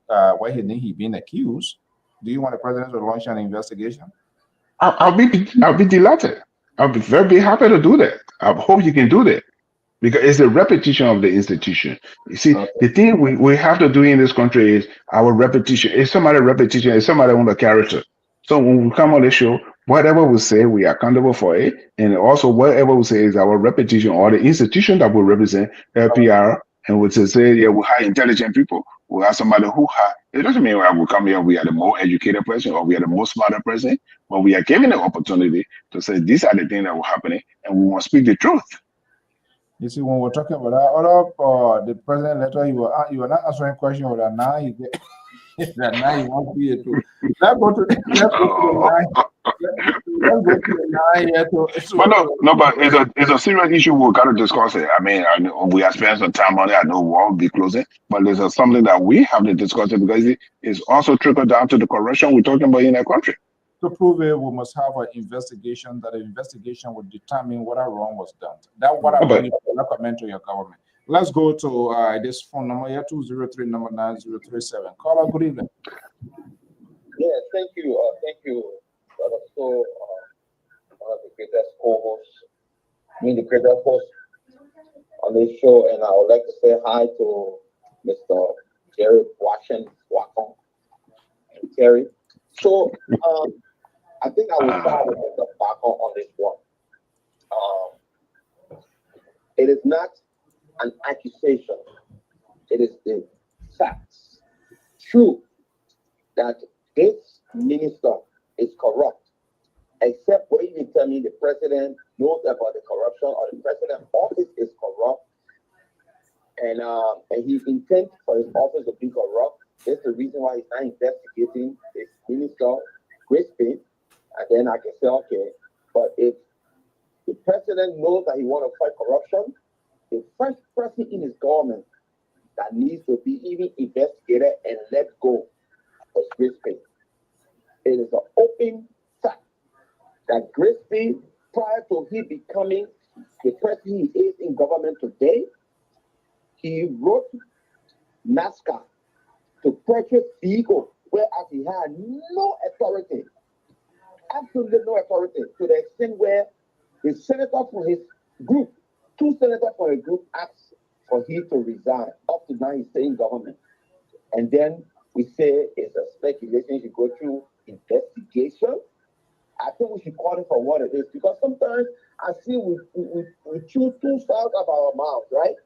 why he been accused? Do you want the president to launch an investigation? I'll be delighted. I'll be very happy to do that. I hope you can do that. Because it's a repetition of the institution. You see, the thing we have to do in this country is our repetition. It's somebody repetition, it's somebody on the character. So when we come on the show, whatever we say, we are accountable for it. And also whatever we say is our repetition or the institution that we represent, LPR, and we say, yeah, we hire intelligent people. We have somebody who it doesn't mean we come here, we are the more educated person or we are the most smarter person, but we are given the opportunity to say these are the things that were happening and we want to speak the truth. You see, when we're talking about that, the president letter, you were not answering questions with that now. Now you want to be a truth. Let's go to the line. But it's a serious issue. We got to discuss it. I mean, I know we have spent some time on it. I know we'll be closing, but there's something that we have to discuss it because it's also trickled down to the corruption we're talking about in that country. To prove it, we must have an investigation. That the investigation will determine what wrong was done. That's what I'm going to recommend to your government. Let's go to this phone number here, 203 number 9037. Caller, good evening. Yeah, thank you, brother. So, one of the greatest co-hosts, the greatest host on this show, and I would like to say hi to Mr. Jerry Washington and Terry. So, I think I will start with the back on this one. It is not an accusation. It is the facts. True that this minister is corrupt, except when you tell me the president knows about the corruption or the president's office is corrupt, and he intends for his office to be corrupt. That's the reason why he's not investigating this minister, Grisby, and then I can say, okay, but if the president knows that he wants to fight corruption, the first person in his government that needs to be even investigated and let go was Grisby. It is an open fact that Grisby, prior to he becoming the person he is in government today, he wrote NASCAR to purchase vehicles, whereas he had no authority, absolutely no authority, to the extent where the senator from his group, 2 senators for a group asked for him to resign. Up to now, he's staying in government. And then we say it's a speculation, he should go through investigation. I think we should call it for what it is, because sometimes I see we choose two sides of our mouth, right?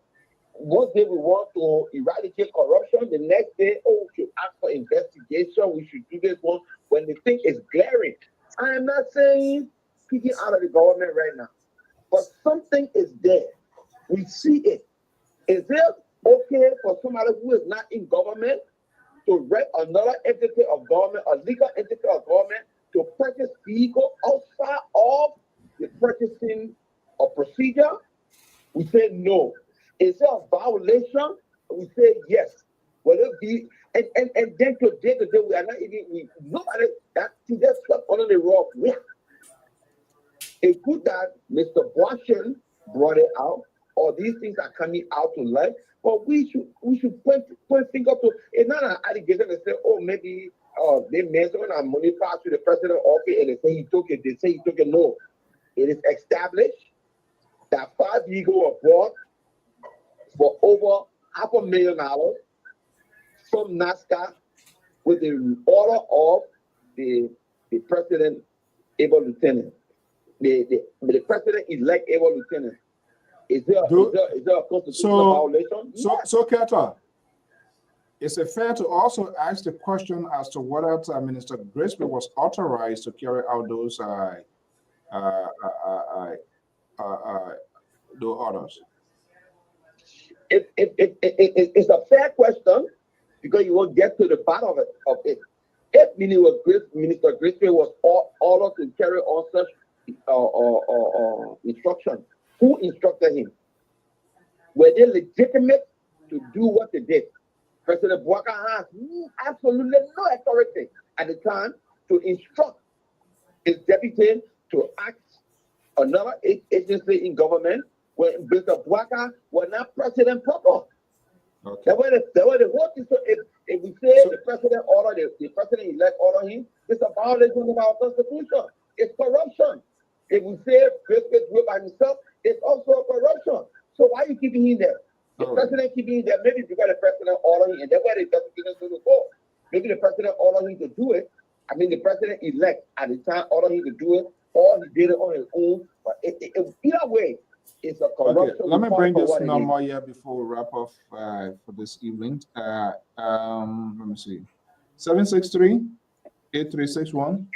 One day we want to eradicate corruption, the next day, oh, we should ask for investigation, we should do this one when the thing is glaring. I am not saying speaking out of the government right now, but something is there. We see it. Is it okay for somebody who is not in government to rent another entity of government, a legal entity of government, to purchase vehicle outside of the purchasing of procedure? We say no. Is it a violation? We say yes. Will it be? And then today we are not even, nobody, that just swept under the rug. Yeah. It's good that Mr. Washington brought it out, or these things are coming out to light, but we should point finger to, it's not an allegation to say, oh, maybe they made some money pass to the president office and they say he took it. They say he took it. No. It is established that 5 vehicles were bought for over $500,000 from NASCA with the order of the president, able lieutenant. The president-elect able lieutenant. Is there a constitutional violation? So Keta, is it fair to also ask the question as to whether Minister Grisby was authorized to carry out those orders? It's a fair question because you won't get to the bottom of it. If Minister Grisby was ordered to carry on such instructions, who instructed him? Were they legitimate to do what they did? President Bouaka has absolutely no authority at the time to instruct his deputy to act another agency in government when Mr. Bouaka was not president proper. Okay. That was the whole thing. So if we say the president ordered the president-elect order him, it's a violation of our constitution. It's corruption. If we say Grisby do it by himself, it's also corruption. So why are you keeping him there? The president keeping him there, maybe because the president ordered him, and that's why the investigation is going to go. Maybe the president ordered him to do it. I mean, the president-elect at the time ordered him to do it, or he did it on his own. But either way, it's a corruption. Okay, let me bring this number here before we wrap up for this evening. Let me see. 763-8361.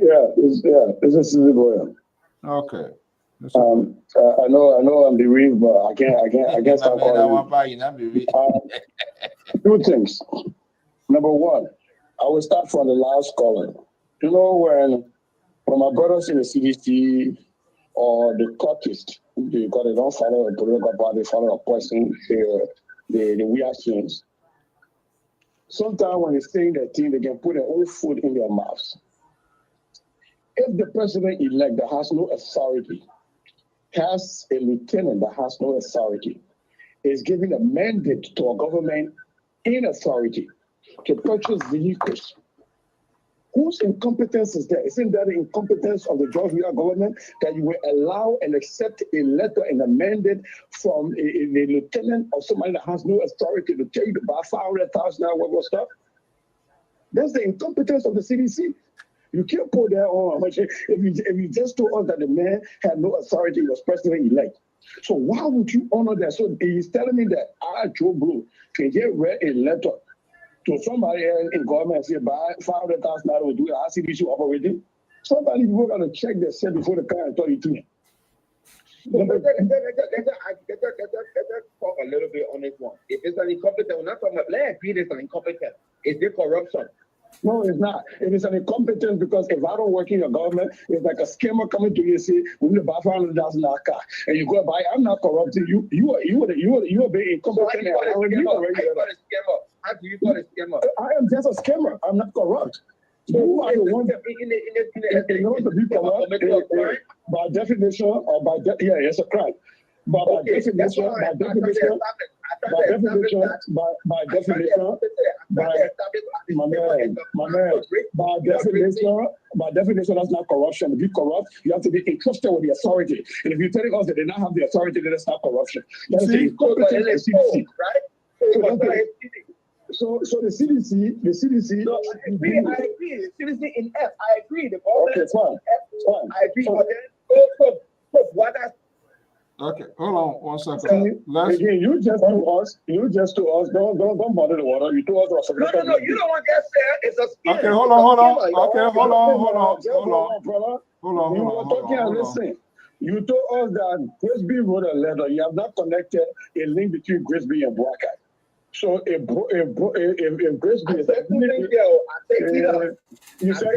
This is Susie Boyle. Okay. I know I'm bereaved, but I can't stop calling. Two things. Number one, I will start from the last caller. You know, when my brothers in the CDC or the cultists, because they don't follow a political party, follow a person, the weird things. Sometimes when they say that thing, they can put their own food in their mouths. If the president-elect that has no authority has a lieutenant that has no authority, is giving a mandate to a government in authority to purchase vehicles, whose incompetence is there? Isn't that the incompetence of the George Weah government that you will allow and accept a letter and a mandate from a lieutenant or somebody that has no authority to tell you to buy $500,000 worth of stuff? That's the incompetence of the CDC. You can't put that on. If you just told us that the man had no authority, he was president-elect. So why would you honor that? So he's telling me that I, Joe Blow, can get read a letter to somebody in government and say, buy $500,000 will do an ICBC operating. Somebody will got to check their set before the car and 32. Let's talk a little bit on this one. If it's an incompetent, we're not talking about, let's agree it's an incompetent. Is there corruption? No, it's not. It is an incompetence because if I don't work in your government, it's like a scammer coming to you and say, we need to buy $500,000 car. And you go buy, I'm not corrupting you. You are being incompetent. So how do you call a scammer? How do you call a scammer? I am just a scammer. I'm not corrupt. So who are the ones that in order to be corrupt by definition or by it's a crime. But by definition, By definition, that's not corruption. If you corrupt, you have to be entrusted with the authority. And if you're telling us that they don't have the authority, then that's not corruption. That's the incompetence of CDC, right? So the CDC. No, I agree. CDC in F. I agree. Okay, fine. I agree. But what I. Okay, hold on 1 second. Again, you just to us. Don't bother the water. You told us. No. You don't want to get fair. It's a scam. Okay, hold on. Okay, hold on. You were talking and listen. You told us that Grisby wrote a letter. You have not connected a link between Grisby and Bwaka. So if Grisby is you said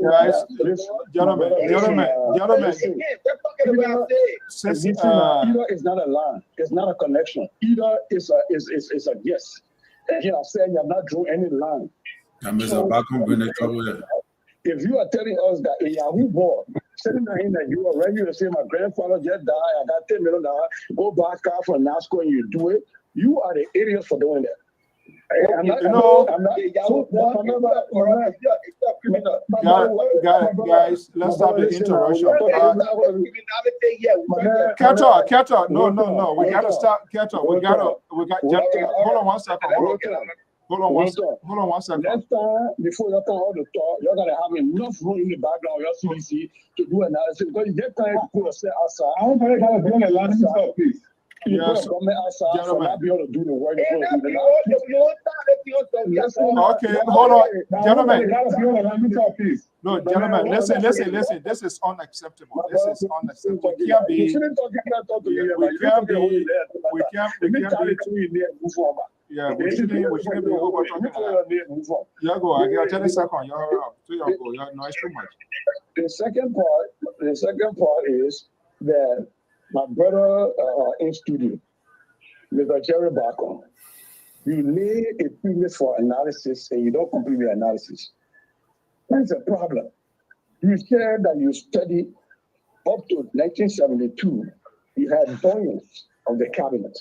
guys, gentlemen. Either is not a line. It's not a connection. Either is a yes. Again, I said you have not drawn any line. If you are telling us that a Yahoo board sitting there in that you are ready to say my grandfather just died, I got $10 million, go buy a car from NASCO and you do it, you are the idiot for doing that. Guys, let's stop the interruption. Catch up. No. We gotta stop. Catch up. Hold on 1 second. Hold on one second. Next time, before you all the talk, you're gonna have enough room in the background of your CDC to do analysis because you get time to put yourself outside. I don't think I have a last talk, please. Yes, gentlemen. Be able to do the work. Okay, hold on, gentlemen. No, gentlemen, listen. This is unacceptable. We can't be. Yeah, we shouldn't be over talking about. Yeah, go. I got 10 seconds. You're up. So you go. You're noise too much. The second part is that my brother in studio, Mr. Jerry Bacon, you lay a premise for analysis and you don't complete the analysis. That's a problem. You said that you studied up to 1972. You had doyens of the cabinet.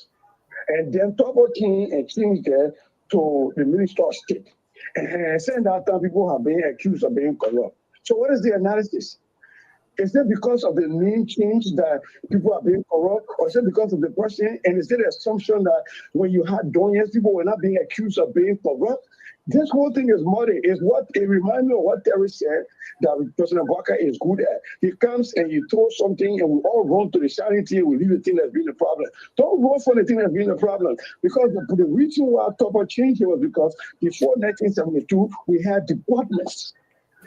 And then Tobo came and changed there to the Minister of State. And saying that time people have been accused of being corrupt. So what is the analysis? Is it because of the name change that people are being corrupt, or is it because of the person? And is it the assumption that when you had doyens, people were not being accused of being corrupt? This whole thing is muddy. It reminds me of what Terry said that President Bwaka is good at. He comes and you throw something and we all run to the shiny thing and we leave the thing that's been the problem. Don't run for the thing that's been the problem. Because the reason why Topper changed it was because before 1972, we had departments.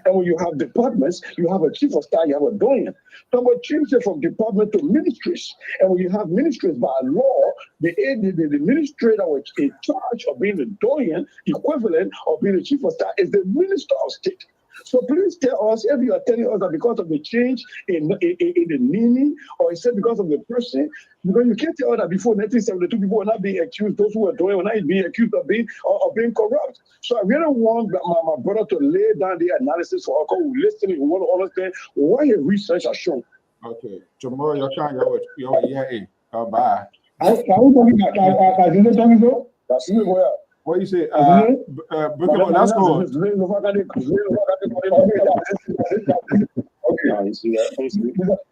And when you have departments, you have a chief of staff, you have a doyen. Topper changed it from department to ministries. And when you have ministries by law, the administrator was in charge of being the doyen, equivalent of being the chief of staff, is the minister of state. So please tell us if you are telling us that because of the change in the meaning, or is it because of the person? Because you can't tell us that before 1972 people were not being accused, those who were doing were not being accused of being corrupt. So I really want my brother to lay down the analysis for us who listen, who want to understand what his research has shown. Okay, tomorrow you're trying to go with your bye. What you say? Let's go.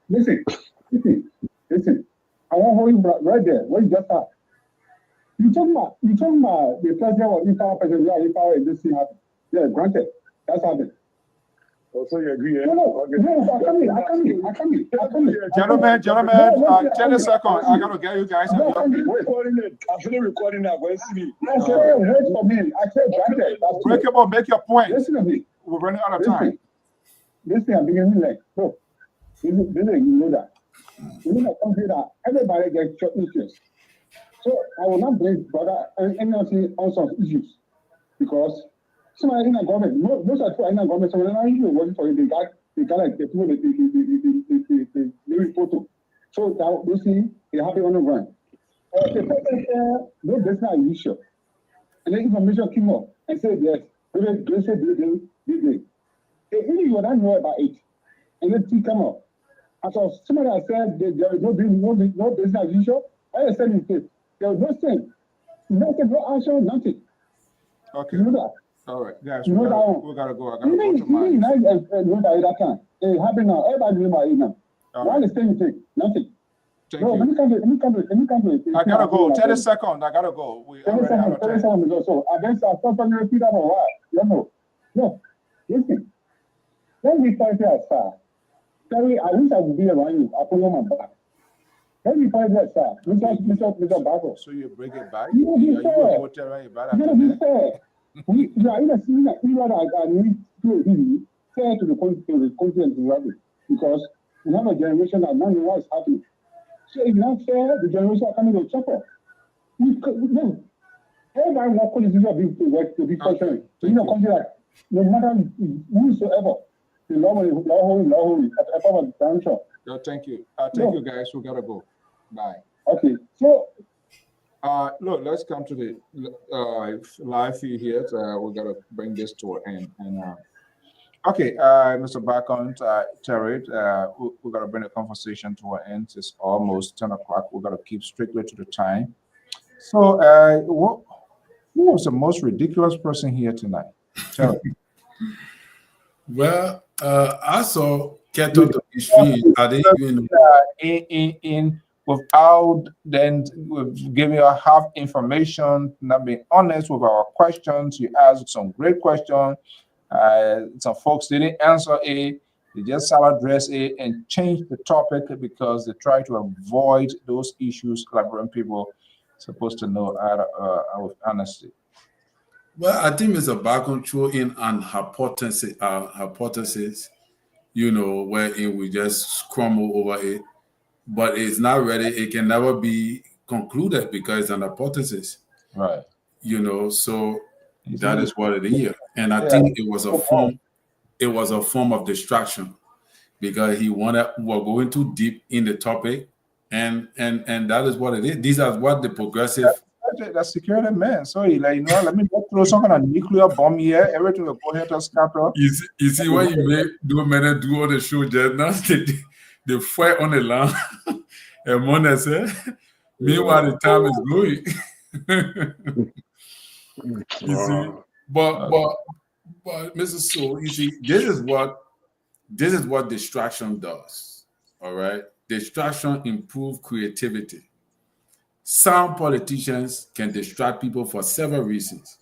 Listen. I want to hold you right there. What you just said. You talking about the president or president power in this thing happened. Yeah, granted. That's happened. So you agree? No, I come in. Gentlemen, 10 seconds. I gotta get you guys. I'm still recording that. Wait for me. I said, wait for me. I said, granted. Make your point. Listen to me. We're running out of time. This thing I'm beginning like, look, you know that. You know that something that everybody gets short interest. So I will not blame brother NLC on some issues because somebody in the government, most of the people in the government, some of them are usually working for you. They got like the people the living photo. So that you see, they have it on the ground. The president no business as usual. And then information came up and said yes. They said they. You will not know about it. And then things come up. And so somebody said there is no business as usual. I said there was no thing. Nothing, no action, nothing. Okay. You know that? All right, guys, You we know gotta, that we gotta go. I You gotta go mean, to my. you know that time. It happened now. Everybody know about it now. All Now right. the same thing. Nothing. Thank No, you. let me come to. I gotta go. 30 seconds. I gotta go. We already out of 30 time. seconds ago. So I guess I'll stop and repeat that for a while. You know. No. Listen. Let me fight you as far. Sorry, I wish I would be around you. I put on my back. Let me fight you as far. Mr. Bago. So you bring it back? You gotta be You fair. will go tell me about You gotta be fair. I need to fair to the country because we have a generation that doesn't know what is happening. So if not fair, the generation are coming to suffer. No. Everybody wants to be functioning. You know, country like no matter whosoever, the law will No, thank you. Thank you, guys. We gotta go. Bye. Okay, so Look, let's come to the live feed here. We gotta bring this to an end. And okay, Mr. Bacon, Terry, we gotta bring the conversation to an end. It's almost 10 o'clock. We gotta keep strictly to the time. So, who was the most ridiculous person here tonight? Terry. Well, I saw Keto to be free. I didn't even in without then giving you half information, not being honest with our questions. You asked some great questions. Some folks didn't answer it. They just address it and change the topic because they try to avoid those issues Liberian people supposed to know out of honesty. Well, I think Mr. Bacon threw in an hypothesis, you know, wherein we just crumble over it, but it's not ready. It can never be concluded because it's an hypothesis, Right? you know. So You that see? is what it is, and I Yeah. think it was a form. It was a form of distraction because we're going too deep in the topic, and that is what it is. These are what the progressive. That's security man. So he like, let me just throw some kind of nuclear bomb here. Everything will go ahead and scatter. You see when you make do all the show just now, they fight on the land and money say. Meanwhile, the time is going. You see, but Mrs. So you see, this is what distraction does. All right, distraction improves creativity. Some politicians can distract people for several reasons.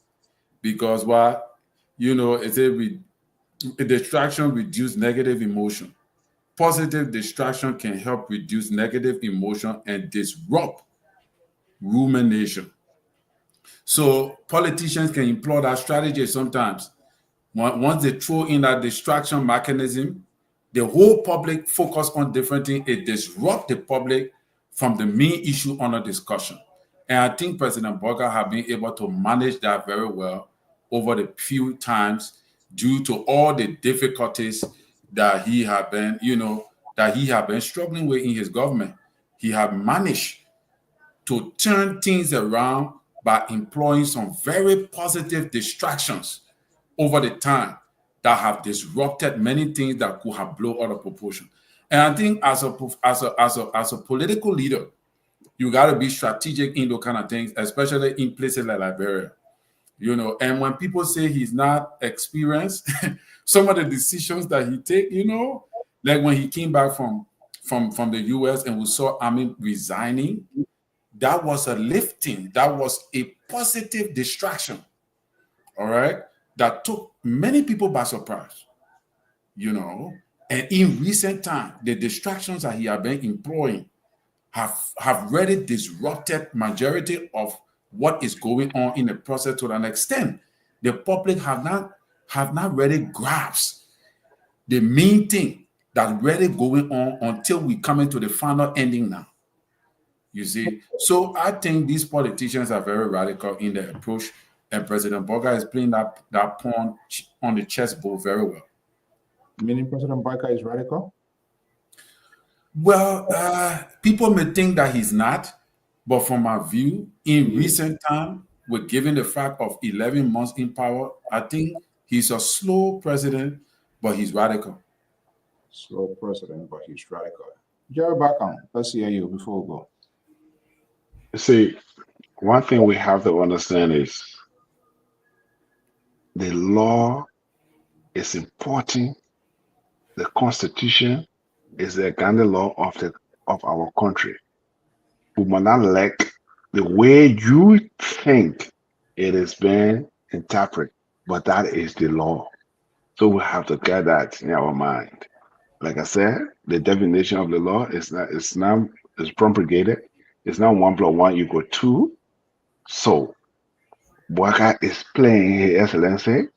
Because it's a distraction reduces negative emotion. Positive distraction can help reduce negative emotion and disrupt rumination. So politicians can employ that strategy sometimes. Once they throw in that distraction mechanism, the whole public focus on different things. It disrupts the public from the main issue under discussion. And I think President Burger has been able to manage that very well over the few times due to all the difficulties that he had been, struggling with in his government. He had managed to turn things around by employing some very positive distractions over the time that have disrupted many things that could have blown out of proportion. And I think as a political leader, you got to be strategic in those kind of things, especially in places like Liberia. And when people say he's not experienced, some of the decisions that he take, like when he came back from the US and we saw Amin resigning, that was a lifting, that was a positive distraction, all right, that took many people by surprise, And in recent time, the distractions that he had been employing have really disrupted majority of what is going on in the process to an extent. The public have not really grasped the main thing that's really going on until we come into the final ending now. You see, so I think these politicians are very radical in their approach, and President Burger is playing that pawn on the chessboard very well. Meaning President Burger is radical? Well, people may think that he's not, but from my view, in recent time, with given the fact of 11 months in power, I think he's a slow president, but he's radical. Slow president, but he's radical. Jerry Bacon, let's hear you before we go. See, one thing we have to understand is the law is important. The Constitution is the guiding law of our country. We must not let the way you think it is being interpreted, but that is the law. So we have to get that in our mind. Like I said, the definition of the law is propagated. It's not 1+1 = 2. So what God is playing His Excellency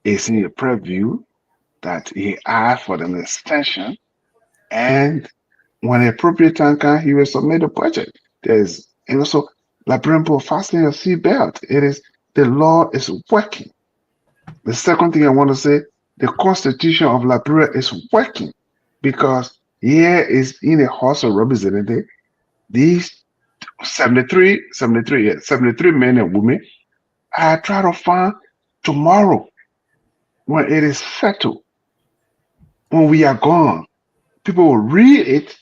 is in a preview that he asked for an extension, and when the appropriate time comes, he will submit a budget. There's and also Labrimpo, fasten your seatbelt. It is the law is working. The second thing I want to say, the Constitution of Liberia is working because here is in the House of Representatives, these 73 men and women are trying to find tomorrow when it is settled, when we are gone, people will read it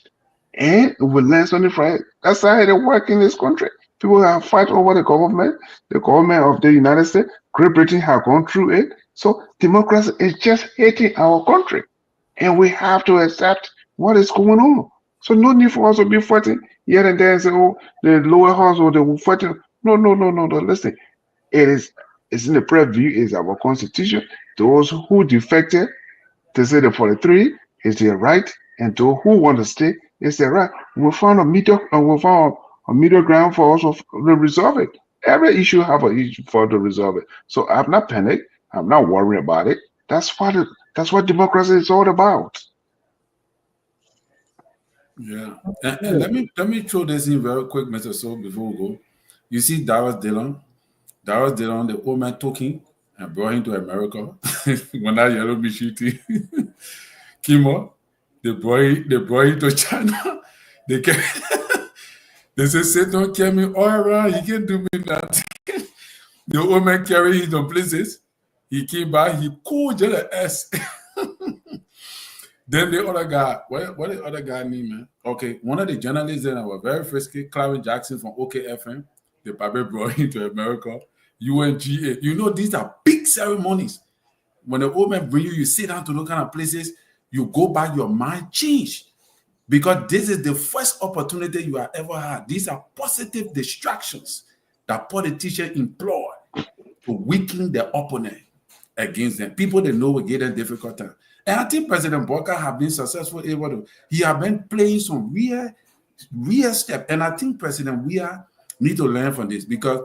and will learn something from it. That's how it works in this country. People have fight over the government of the United States. Great Britain have gone through it. So democracy is just hitting our country. And we have to accept what is going on. So no need for us to be fighting here and there and say, oh, the lower house or the fighting. No. Listen, it's in the preview, is our constitution. Those who defected to say the 43 is their right, and those who want to stay is their right. We'll find a middle ground for us to resolve it. Every issue have an issue for to resolve it. So I'm not panicked. I'm not worried about it. That's what democracy is all about. Yeah, and let me throw this in very quick, Mr. So before we go. You see Darius Dillon, the old man took him and brought him to America when that yellow machine came up. They brought him to China. They say, Satan carry me all around. He can't do me nothing. The old man carried him to places. He came back. He cool just like S. Then the other guy, what the other guy name, man? Okay, one of the journalists that were very frisky, Clarence Jackson from OKFM. They probably brought him to America. UNGA. You know, these are big ceremonies. When the old man bring you, you sit down to those kind of places, you go back, your mind change. Because this is the first opportunity you have ever had. These are positive distractions that politicians employ to weaken their opponent against them. People they know will get a difficult time. And I think President Boka have been successful. He have been playing some real step. And I think President Weah need to learn from this because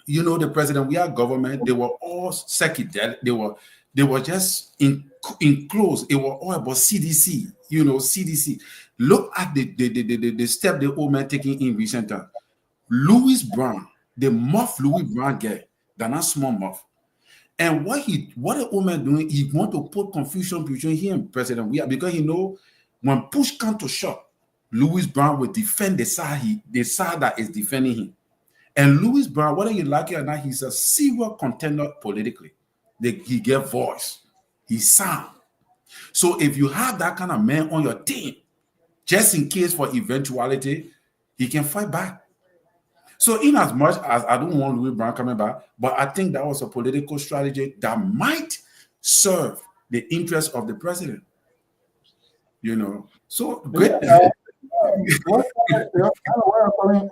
you know the President Weah government, they were all psychedelic. They were just enclosed. It was all about CDC. You know, CDC. Look at the step the old man taking in recent time. Louis Brown, the muff Louis Brown guy, they're not small muff. And what the old man doing, he want to put confusion between him and President Weah because he know when push comes to shove, Louis Brown will defend the side that is defending him. And Louis Brown, whether you like it or not, he's a serious contender politically. He get voice. He sound. So if you have that kind of man on your team, just in case for eventuality, he can fight back. So in as much as I don't want Louis Brown coming back, but I think that was a political strategy that might serve the interest of the president. You know, so great. What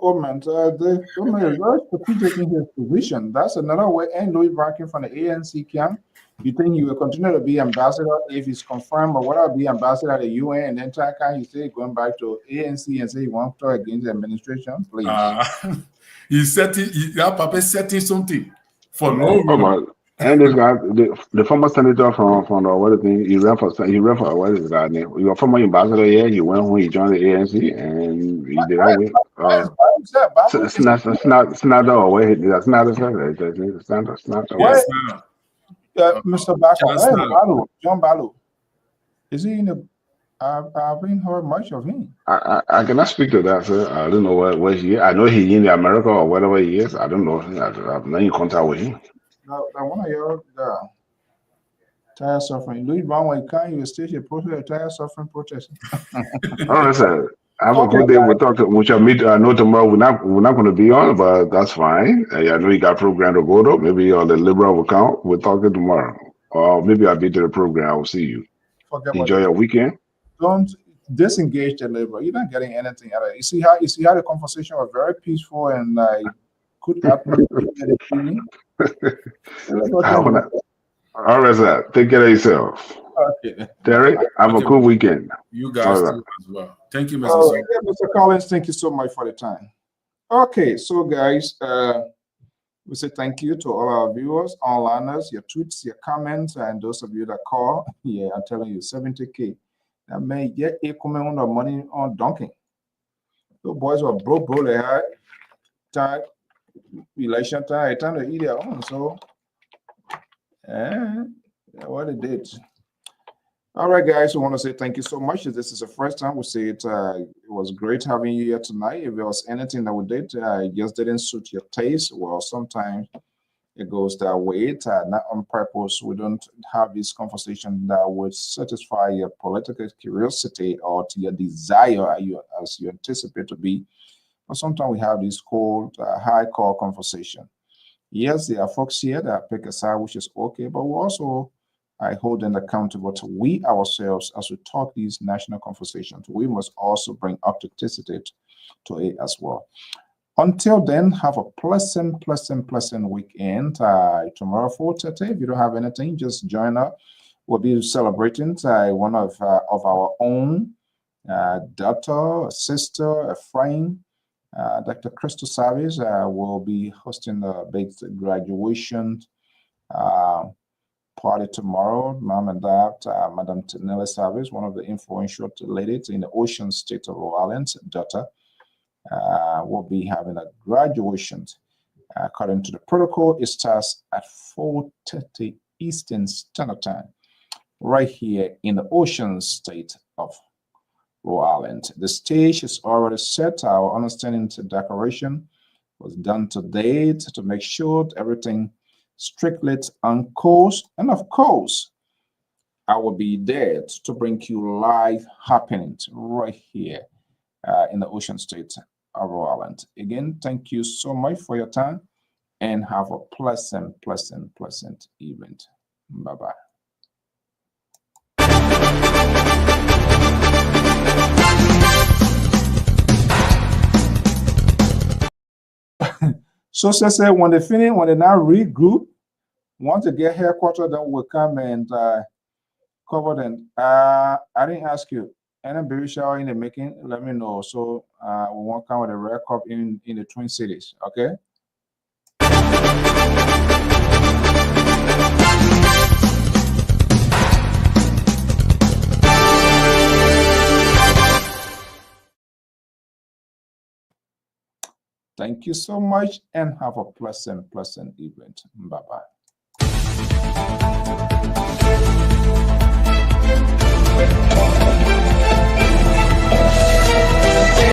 old man? The old man is very strategic in his position. That's another way. And Louis Brown came from the ANC camp. You think he will continue to be ambassador if he's confirmed, or what I'll be ambassador at the UN, and then Taka, he say going back to ANC and say he wants to against the administration, please. He's setting, Papa setting something for no. And this guy, the former senator from the what thing, he ran for what is that name? He was former ambassador here. He went when he joined the ANC and he did that way. Snyder or where that's not a Snyder. Mr. Bako, John Ballo. Is he in the? I haven't heard much of him. I cannot speak to that, sir. I don't know where he is. I know he's in America or wherever he is. I don't know. I've not in contact with him. I want to hear the tire suffering. Louis Brown, when you will stage a protest, tire suffering protest. Oh, sir. Have a good day. We'll talk. We shall meet. I know tomorrow we're not going to be on, but that's fine. I know you got a program to go to. Maybe on the liberal account. We'll talk it tomorrow. Or maybe I'll be to the program. I will see you. Enjoy your weekend. Don't disengage the labor. You're not getting anything out of it. You see how the conversation was very peaceful and good atmosphere. All right, sir. Take care of yourself. Okay. Terry, have a good weekend. You guys too as well. Thank you, Mr. Right. Yeah, Mr. Collins, thank you so much for the time. Okay, so guys, we say thank you to all our viewers, onliners, your tweets, your comments, and those of you that call. Yeah, I'm telling you, 70K. That may get a comment on the money on donkey. Those boys were broke, they had time, election time to eat their own. So, what they did. All right, guys, we want to say thank you so much. This is the first time we say it. It was great having you here tonight. If there was anything that we did, just didn't suit your taste, well, sometimes it goes that way. Not on purpose. We don't have this conversation that would satisfy your political curiosity or to your desire as you anticipate to be. But sometimes we have this called high call conversation. Yes, there are folks here that pick a side, which is okay, but we also I hold them accountable to we ourselves as we talk these national conversations. We must also bring authenticity to it as well. Until then, have a pleasant weekend. Tomorrow 4:30. If you don't have anything, just join us. We'll be celebrating one of our own daughter, a sister, a friend, Dr. Crystal Savage. Will be hosting a big graduation party tomorrow. Mom and Dad, Madam Nelly Savage, one of the influential ladies in the Ocean State of Rhode Island, daughter, will be having a graduation. According to the protocol, it starts at 4:30 Eastern Standard Time, right here in the Ocean State of Rhode Island. The stage is already set. Our understanding to decoration was done today to make sure everything strictly on course. And of course, I will be there to bring you live happenings right here in the Ocean State of Rhode Island. Again, thank you so much for your time and have a pleasant evening. Bye-bye. So say when they finish, when they now regroup, want to get headquarters, then we'll come and cover them. I didn't ask you. Any baby shower in the making, let me know. So we won't come with a rare cup in the Twin Cities, okay? Thank you so much and have a pleasant evening. Bye-bye.